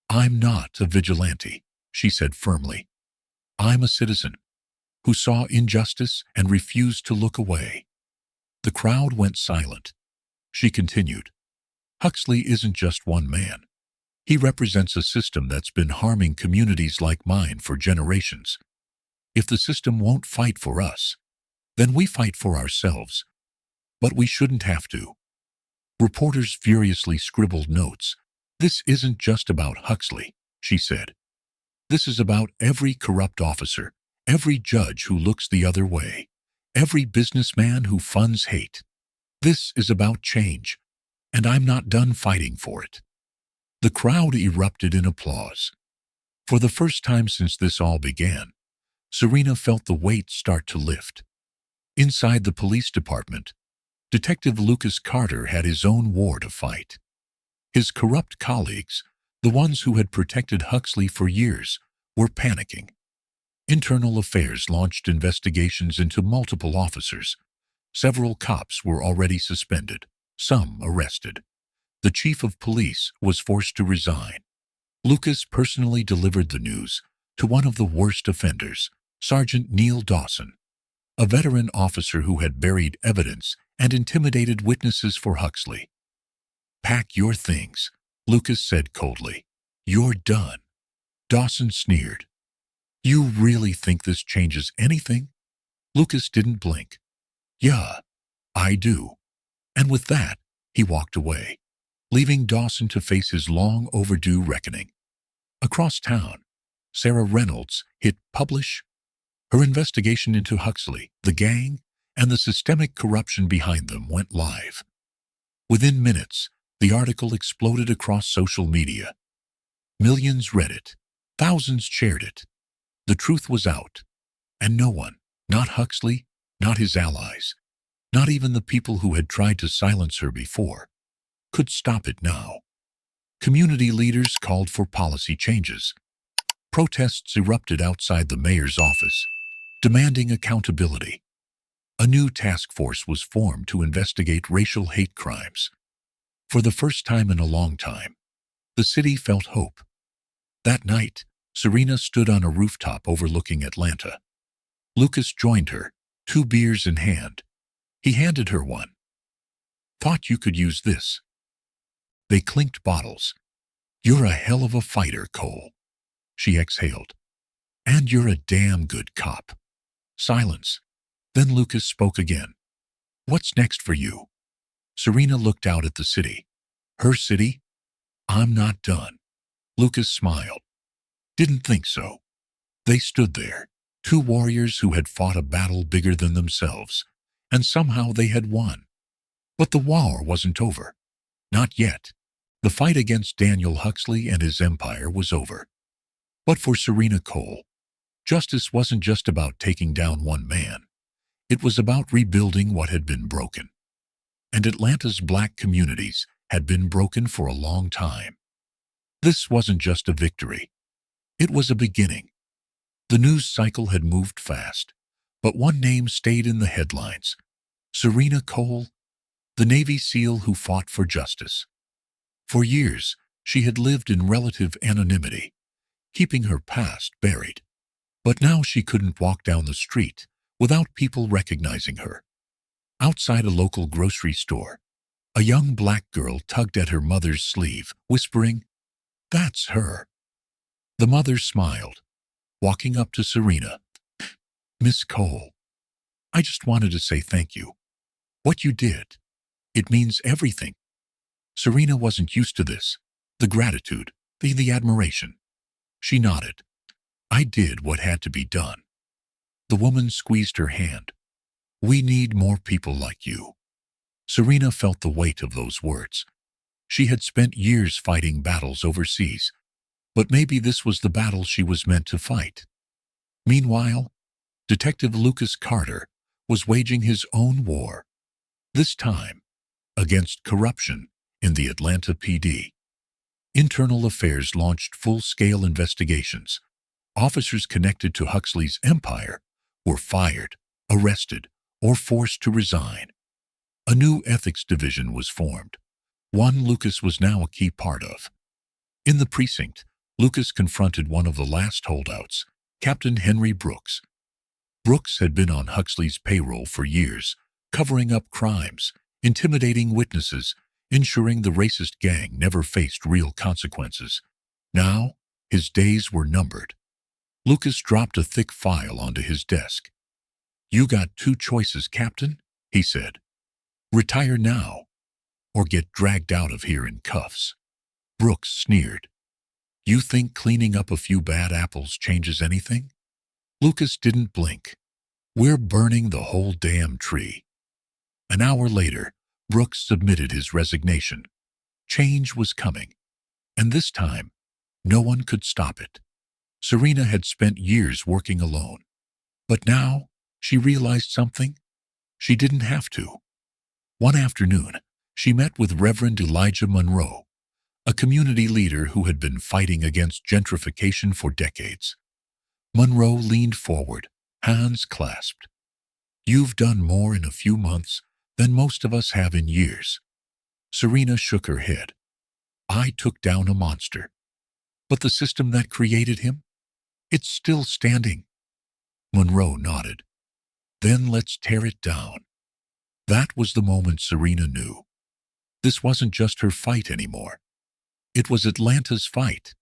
I'm not a vigilante, she said firmly. I'm a citizen who saw injustice and refused to look away. The crowd went silent. She continued, Huxley isn't just one man. He represents a system that's been harming communities like mine for generations. If the system won't fight for us, then we fight for ourselves. But we shouldn't have to. Reporters furiously scribbled notes. This isn't just about Huxley, she said. This is about every corrupt officer, every judge who looks the other way, every businessman who funds hate. This is about change, and I'm not done fighting for it. The crowd erupted in applause. For the first time since this all began, Serena felt the weight start to lift. Inside the police department, Detective Lucas Carter had his own war to fight. His corrupt colleagues, the ones who had protected Huxley for years, were panicking. Internal Affairs launched investigations into multiple officers. Several cops were already suspended, some arrested. The chief of police was forced to resign. Lucas personally delivered the news to one of the worst offenders, Sergeant Neil Dawson, a veteran officer who had buried evidence and intimidated witnesses for Huxley. Pack your things, Lucas said coldly. You're done. Dawson sneered. You really think this changes anything? Lucas didn't blink. Yeah, I do. And with that, he walked away, leaving Dawson to face his long overdue reckoning. Across town, Sarah Reynolds hit publish. Her investigation into Huxley, the gang, and the systemic corruption behind them went live. Within minutes, the article exploded across social media. Millions read it. Thousands shared it. The truth was out, and no one, not Huxley, not his allies, not even the people who had tried to silence her before, could stop it now. Community leaders called for policy changes. Protests erupted outside the mayor's office, demanding accountability. A new task force was formed to investigate racial hate crimes. For the first time in a long time, the city felt hope. That night, Serena stood on a rooftop overlooking Atlanta. Lucas joined her, 2 beers in hand. He handed her one. Thought you could use this. They clinked bottles. You're a hell of a fighter, Cole. She exhaled. And you're a damn good cop. Silence. Then Lucas spoke again. What's next for you? Serena looked out at the city. Her city? I'm not done. Lucas smiled. Didn't think so. They stood there, 2 warriors who had fought a battle bigger than themselves, and somehow they had won. But the war wasn't over. Not yet. The fight against Daniel Huxley and his empire was over. But for Serena Cole, justice wasn't just about taking down one man. It was about rebuilding what had been broken. And Atlanta's black communities had been broken for a long time. This wasn't just a victory. It was a beginning. The news cycle had moved fast, but one name stayed in the headlines. Serena Cole, the Navy SEAL who fought for justice. For years, she had lived in relative anonymity, keeping her past buried. But now she couldn't walk down the street without people recognizing her. Outside a local grocery store, a young black girl tugged at her mother's sleeve, whispering, "That's her." The mother smiled, walking up to Serena. "Miss Cole, I just wanted to say thank you. What you did, it means everything." Serena wasn't used to this. The gratitude, the admiration. She nodded. "I did what had to be done." The woman squeezed her hand. "We need more people like you." Serena felt the weight of those words. She had spent years fighting battles overseas, but maybe this was the battle she was meant to fight. Meanwhile, Detective Lucas Carter was waging his own war, this time against corruption in the Atlanta PD. Internal Affairs launched full-scale investigations. Officers connected to Huxley's empire were fired, arrested, or forced to resign. A new ethics division was formed, one Lucas was now a key part of. In the precinct, Lucas confronted one of the last holdouts, Captain Henry Brooks. Brooks had been on Huxley's payroll for years, covering up crimes, intimidating witnesses, ensuring the racist gang never faced real consequences. Now, his days were numbered. Lucas dropped a thick file onto his desk. "You got two choices, Captain," he said. "Retire now, or get dragged out of here in cuffs." Brooks sneered. "You think cleaning up a few bad apples changes anything?" Lucas didn't blink. "We're burning the whole damn tree." An hour later, Brooks submitted his resignation. Change was coming, and this time, no one could stop it. Serena had spent years working alone, but now she realized something. She didn't have to. One afternoon, she met with Reverend Elijah Monroe, a community leader who had been fighting against gentrification for decades. Monroe leaned forward, hands clasped. "You've done more in a few months than most of us have in years." Serena shook her head. "I took down a monster. But the system that created him? It's still standing." Monroe nodded. "Then let's tear it down." That was the moment Serena knew. This wasn't just her fight anymore. It was Atlanta's fight.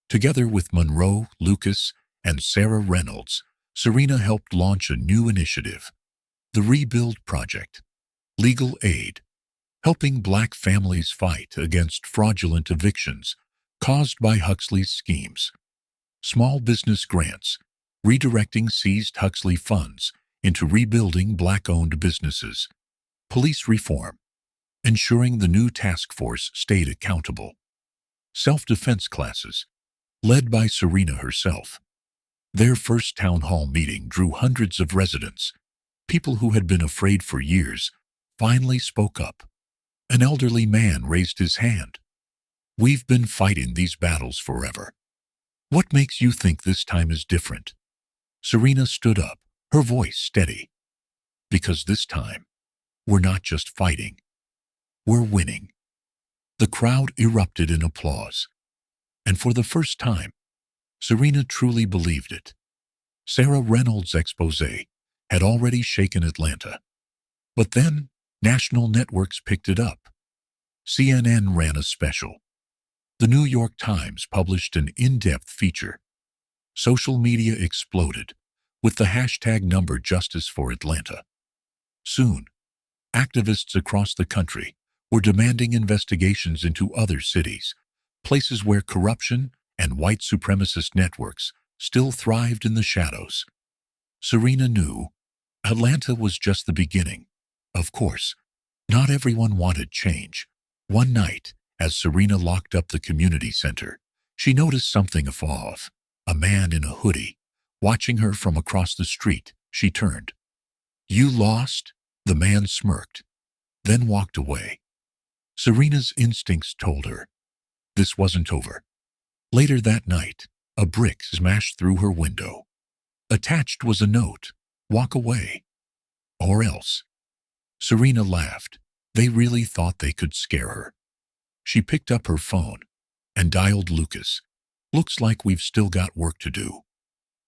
Together with Monroe, Lucas, and Sarah Reynolds, Serena helped launch a new initiative, the Rebuild Project. Legal aid, helping black families fight against fraudulent evictions caused by Huxley's schemes. Small business grants, redirecting seized Huxley funds into rebuilding black-owned businesses. Police reform, ensuring the new task force stayed accountable. Self-defense classes, led by Serena herself. Their first town hall meeting drew hundreds of residents. People who had been afraid for years finally spoke up. An elderly man raised his hand. "We've been fighting these battles forever. What makes you think this time is different?" Serena stood up, her voice steady. "Because this time, we're not just fighting. We're winning." The crowd erupted in applause. And for the first time, Serena truly believed it. Sarah Reynolds' exposé had already shaken Atlanta. But then, national networks picked it up. CNN ran a special. The New York Times published an in-depth feature. Social media exploded, with the hashtag number Justice for Atlanta. Soon, activists across the country were demanding investigations into other cities, places where corruption and white supremacist networks still thrived in the shadows. Serena knew Atlanta was just the beginning. Of course, not everyone wanted change. One night, as Serena locked up the community center, she noticed something afar off. A man in a hoodie, watching her from across the street. She turned. "You lost?" The man smirked, then walked away. Serena's instincts told her this wasn't over. Later that night, a brick smashed through her window. Attached was a note, "Walk away. Or else." Serena laughed. They really thought they could scare her. She picked up her phone and dialed Lucas. "Looks like we've still got work to do."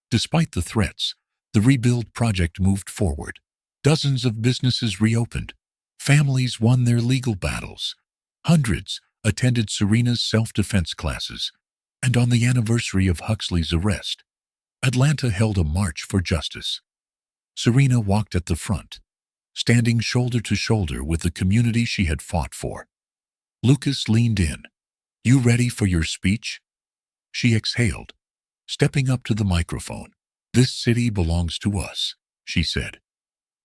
Despite the threats, the rebuild project moved forward. Dozens of businesses reopened. Families won their legal battles. Hundreds attended Serena's self-defense classes. And on the anniversary of Huxley's arrest, Atlanta held a march for justice. Serena walked at the front, standing shoulder to shoulder with the community she had fought for. Lucas leaned in. "You ready for your speech?" She exhaled, stepping up to the microphone. "This city belongs to us," she said,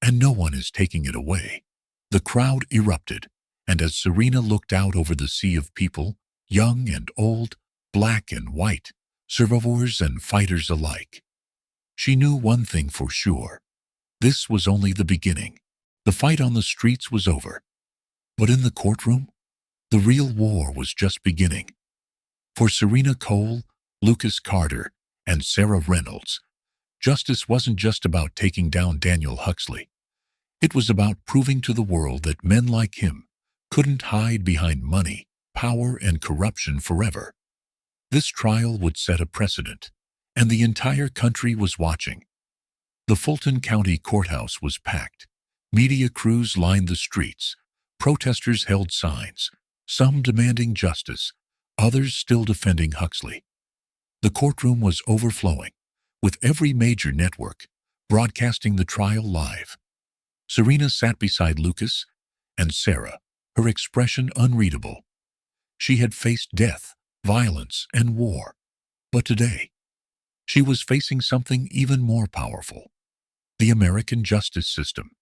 "and no one is taking it away." The crowd erupted, and as Serena looked out over the sea of people, young and old, black and white, survivors and fighters alike, she knew one thing for sure. This was only the beginning. The fight on the streets was over. But in the courtroom, the real war was just beginning. For Serena Cole, Lucas Carter, and Sarah Reynolds, justice wasn't just about taking down Daniel Huxley. It was about proving to the world that men like him couldn't hide behind money, power, and corruption forever. This trial would set a precedent, and the entire country was watching. The Fulton County Courthouse was packed. Media crews lined the streets. Protesters held signs, some demanding justice, others still defending Huxley. The courtroom was overflowing, with every major network broadcasting the trial live. Serena sat beside Lucas and Sarah, her expression unreadable. She had faced death, violence, and war. But today, she was facing something even more powerful: the American justice system.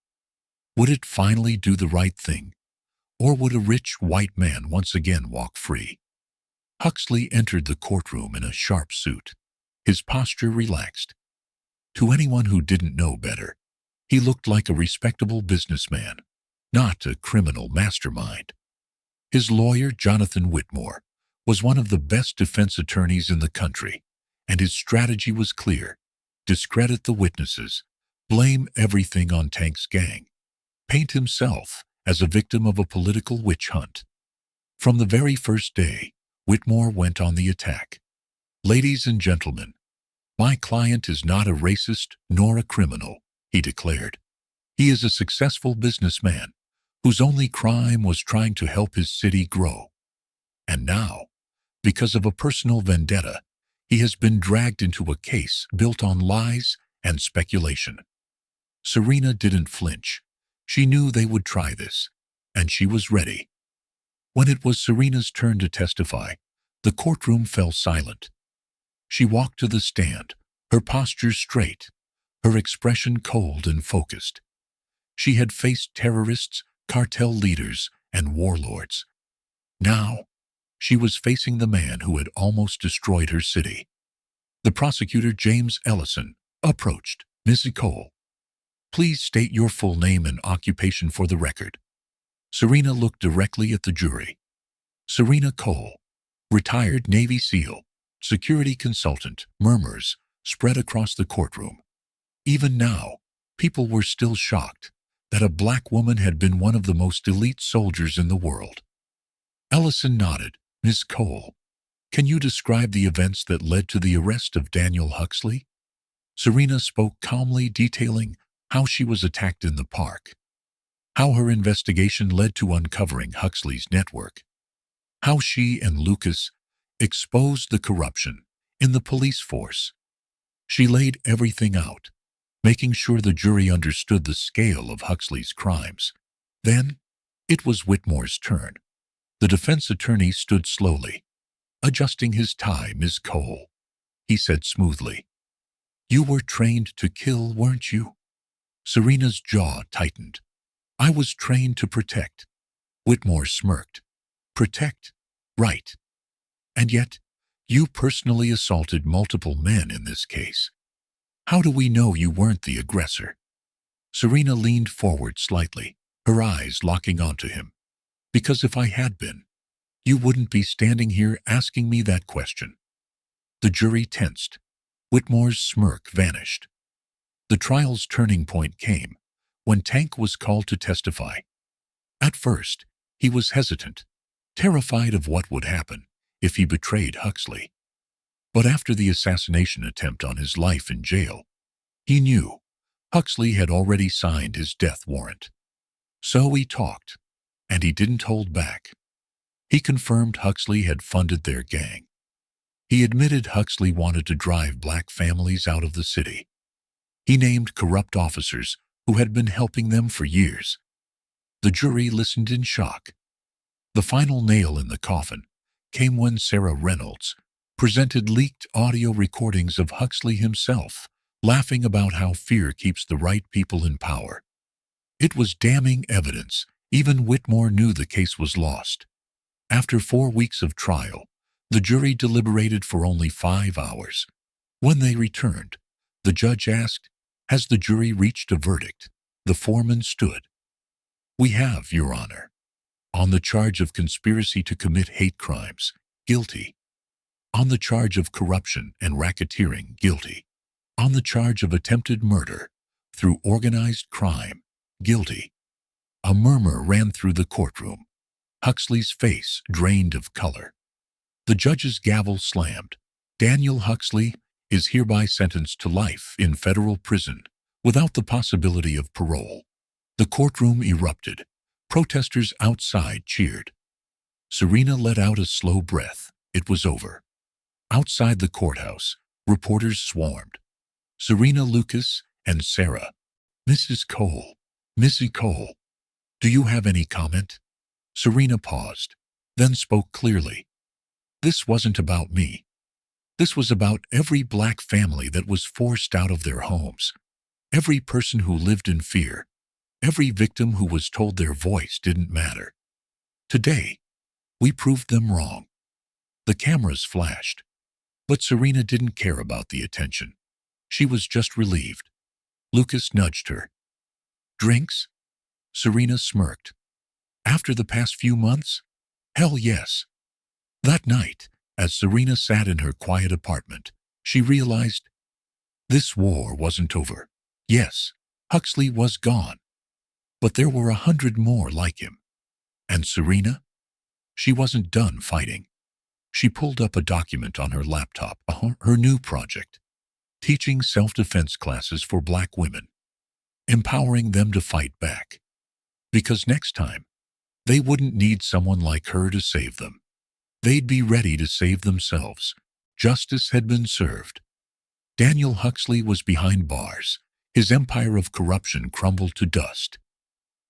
Would it finally do the right thing, or would a rich white man once again walk free? Huxley entered the courtroom in a sharp suit, his posture relaxed. To anyone who didn't know better, he looked like a respectable businessman, not a criminal mastermind. His lawyer, Jonathan Whitmore, was one of the best defense attorneys in the country, and his strategy was clear: discredit the witnesses, blame everything on Tank's gang, paint himself as a victim of a political witch hunt. From the very first day, Whitmore went on the attack. "Ladies and gentlemen, my client is not a racist nor a criminal," he declared. "He is a successful businessman whose only crime was trying to help his city grow. And now, because of a personal vendetta, he has been dragged into a case built on lies and speculation." Serena didn't flinch. She knew they would try this, and she was ready. When it was Serena's turn to testify, the courtroom fell silent. She walked to the stand, her posture straight, her expression cold and focused. She had faced terrorists, cartel leaders, and warlords. Now, she was facing the man who had almost destroyed her city. The prosecutor, James Ellison, approached. "Mrs. Cole, please state your full name and occupation for the record." Serena looked directly at the jury. "Serena Cole, retired Navy SEAL, security consultant." Murmurs spread across the courtroom. Even now, people were still shocked that a black woman had been one of the most elite soldiers in the world. Ellison nodded. "Miss Cole, can you describe the events that led to the arrest of Daniel Huxley?" Serena spoke calmly, detailing how she was attacked in the park, how her investigation led to uncovering Huxley's network, how she and Lucas exposed the corruption in the police force. She laid everything out, making sure the jury understood the scale of Huxley's crimes. Then, it was Whitmore's turn. The defense attorney stood slowly, adjusting his tie. "Ms. Cole," he said smoothly, "you were trained to kill, weren't you?" Serena's jaw tightened. "I was trained to protect." Whitmore smirked. "Protect? Right. And yet, you personally assaulted multiple men in this case. How do we know you weren't the aggressor?" Serena leaned forward slightly, her eyes locking onto him. "Because if I had been, you wouldn't be standing here asking me that question." The jury tensed. Whitmore's smirk vanished. The trial's turning point came when Tank was called to testify. At first, he was hesitant, terrified of what would happen if he betrayed Huxley. But after the assassination attempt on his life in jail, he knew Huxley had already signed his death warrant. So he talked, and he didn't hold back. He confirmed Huxley had funded their gang. He admitted Huxley wanted to drive black families out of the city. He named corrupt officers who had been helping them for years. The jury listened in shock. The final nail in the coffin came when Sarah Reynolds presented leaked audio recordings of Huxley himself, laughing about how fear keeps the right people in power. It was damning evidence. Even Whitmore knew the case was lost. After 4 weeks of trial, the jury deliberated for only 5 hours. When they returned, the judge asked, "Has the jury reached a verdict?" The foreman stood. "We have, Your Honor. On the charge of conspiracy to commit hate crimes, guilty. On the charge of corruption and racketeering, guilty. On the charge of attempted murder through organized crime, guilty." A murmur ran through the courtroom. Huxley's face drained of color. The judge's gavel slammed. "Daniel Huxley is hereby sentenced to life in federal prison without the possibility of parole." The courtroom erupted. Protesters outside cheered. Serena let out a slow breath. It was over. Outside the courthouse, reporters swarmed. Serena, Lucas, and Sarah. "Mrs. Cole, Missy Cole, do you have any comment?" Serena paused, then spoke clearly. "This wasn't about me. This was about every black family that was forced out of their homes, every person who lived in fear, every victim who was told their voice didn't matter. Today, we proved them wrong." The cameras flashed, but Serena didn't care about the attention. She was just relieved. Lucas nudged her. "Drinks?" Serena smirked. "After the past few months? Hell yes." That night, as Serena sat in her quiet apartment, she realized this war wasn't over. Yes, Huxley was gone, but there were 100 more like him. And Serena? She wasn't done fighting. She pulled up a document on her laptop, her new project, teaching self-defense classes for black women, empowering them to fight back. Because next time, they wouldn't need someone like her to save them. They'd be ready to save themselves. Justice had been served. Daniel Huxley was behind bars. His empire of corruption crumbled to dust.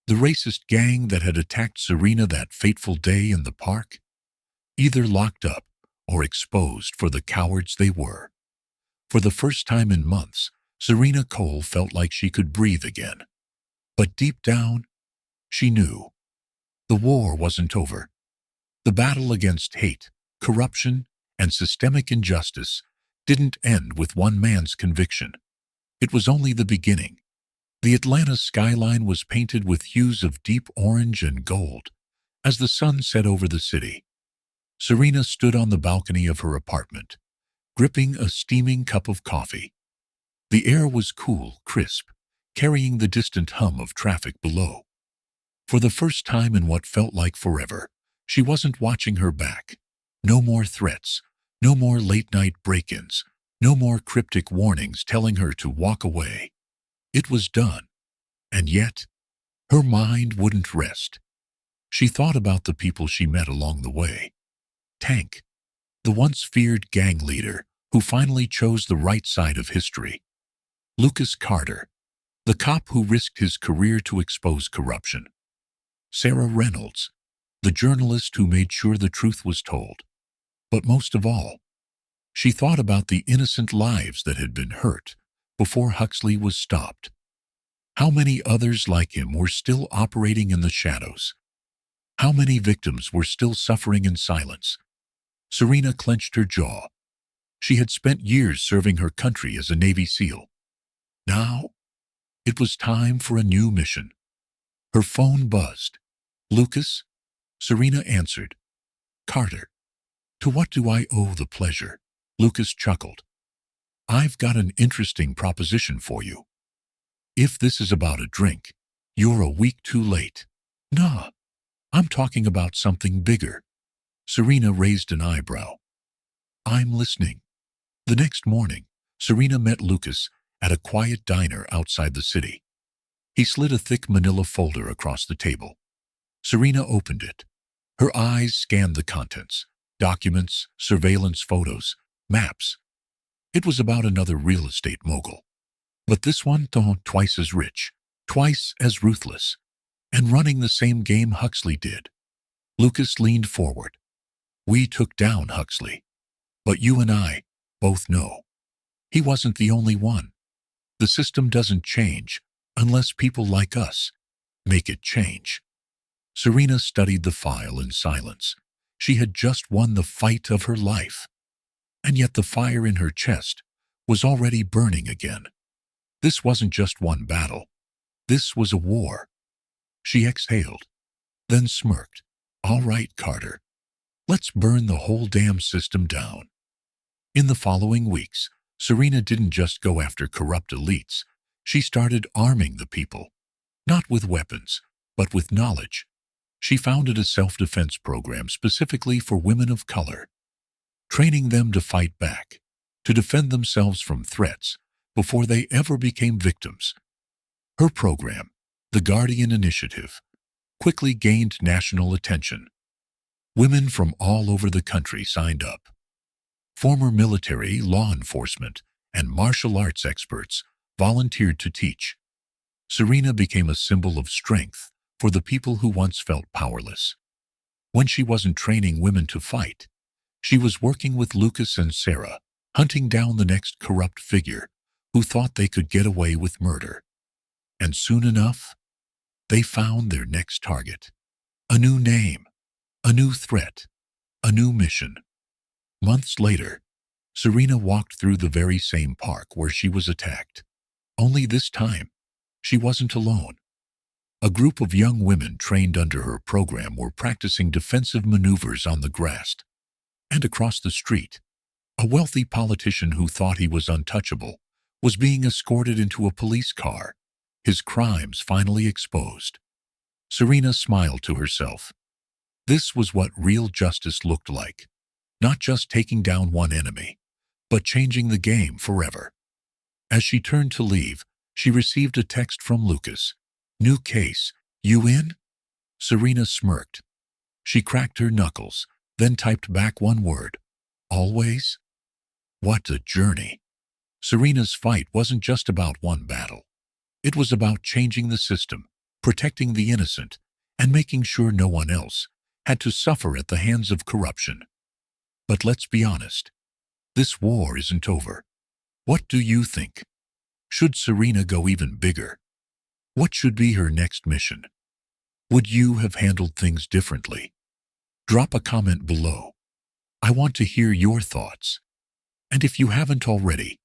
The racist gang that had attacked Serena that fateful day in the park, either locked up or exposed for the cowards they were. For the first time in months, Serena Cole felt like she could breathe again. But deep down, she knew the war wasn't over. The battle against hate, corruption, and systemic injustice didn't end with one man's conviction. It was only the beginning. The Atlanta skyline was painted with hues of deep orange and gold as the sun set over the city. Serena stood on the balcony of her apartment, gripping a steaming cup of coffee. The air was cool, crisp, carrying the distant hum of traffic below. For the first time in what felt like forever, she wasn't watching her back. No more threats, no more late-night break-ins, no more cryptic warnings telling her to walk away. It was done, and yet, her mind wouldn't rest. She thought about the people she met along the way. Tank, the once feared gang leader who finally chose the right side of history. Lucas Carter, the cop who risked his career to expose corruption. Sarah Reynolds, the journalist who made sure the truth was told. But most of all, she thought about the innocent lives that had been hurt before Huxley was stopped. How many others like him were still operating in the shadows? How many victims were still suffering in silence? Serena clenched her jaw. She had spent years serving her country as a Navy SEAL. Now, it was time for a new mission. Her phone buzzed. "Lucas?" Serena answered. "Carter, to what do I owe the pleasure?" Lucas chuckled. "I've got an interesting proposition for you. If this is about a drink, you're a week too late." "Nah, I'm talking about something bigger." Serena raised an eyebrow. "I'm listening." The next morning, Serena met Lucas at a quiet diner outside the city. He slid a thick manila folder across the table. Serena opened it. Her eyes scanned the contents: documents, surveillance photos, maps. It was about another real estate mogul. But this one, twice as rich, twice as ruthless, and running the same game Huxley did. Lucas leaned forward. We took down Huxley. But you and I both know he wasn't the only one. The system doesn't change unless people like us make it change. Serena studied the file in silence. She had just won the fight of her life. And yet the fire in her chest was already burning again. This wasn't just one battle. This was a war. She exhaled, then smirked. All right, Carter. Let's burn the whole damn system down. In the following weeks, Serena didn't just go after corrupt elites. She started arming the people, not with weapons, but with knowledge. She founded a self-defense program specifically for women of color, training them to fight back, to defend themselves from threats before they ever became victims. Her program, the Guardian Initiative, quickly gained national attention. Women from all over the country signed up. Former military, law enforcement, and martial arts experts volunteered to teach. Serena became a symbol of strength for the people who once felt powerless. When she wasn't training women to fight, she was working with Lucas and Sarah, hunting down the next corrupt figure who thought they could get away with murder. And soon enough, they found their next target. A new name, a new threat, a new mission. Months later, Serena walked through the very same park where she was attacked. Only this time, she wasn't alone. A group of young women trained under her program were practicing defensive maneuvers on the grass. And across the street, a wealthy politician who thought he was untouchable was being escorted into a police car, his crimes finally exposed. Serena smiled to herself. This was what real justice looked like. Not just taking down one enemy, but changing the game forever. As she turned to leave, she received a text from Lucas. New case, you in? Serena smirked. She cracked her knuckles, then typed back one word. Always? What a journey. Serena's fight wasn't just about one battle. It was about changing the system, protecting the innocent, and making sure no one else had to suffer at the hands of corruption. But let's be honest, this war isn't over. What do you think? Should Serena go even bigger? What should be her next mission? Would you have handled things differently? Drop a comment below. I want to hear your thoughts. And if you haven't already,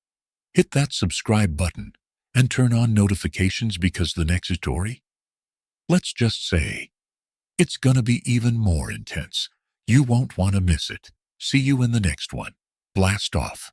hit that subscribe button and turn on notifications because the next story, let's just say, it's gonna be even more intense. You won't want to miss it. See you in the next one. Blast off.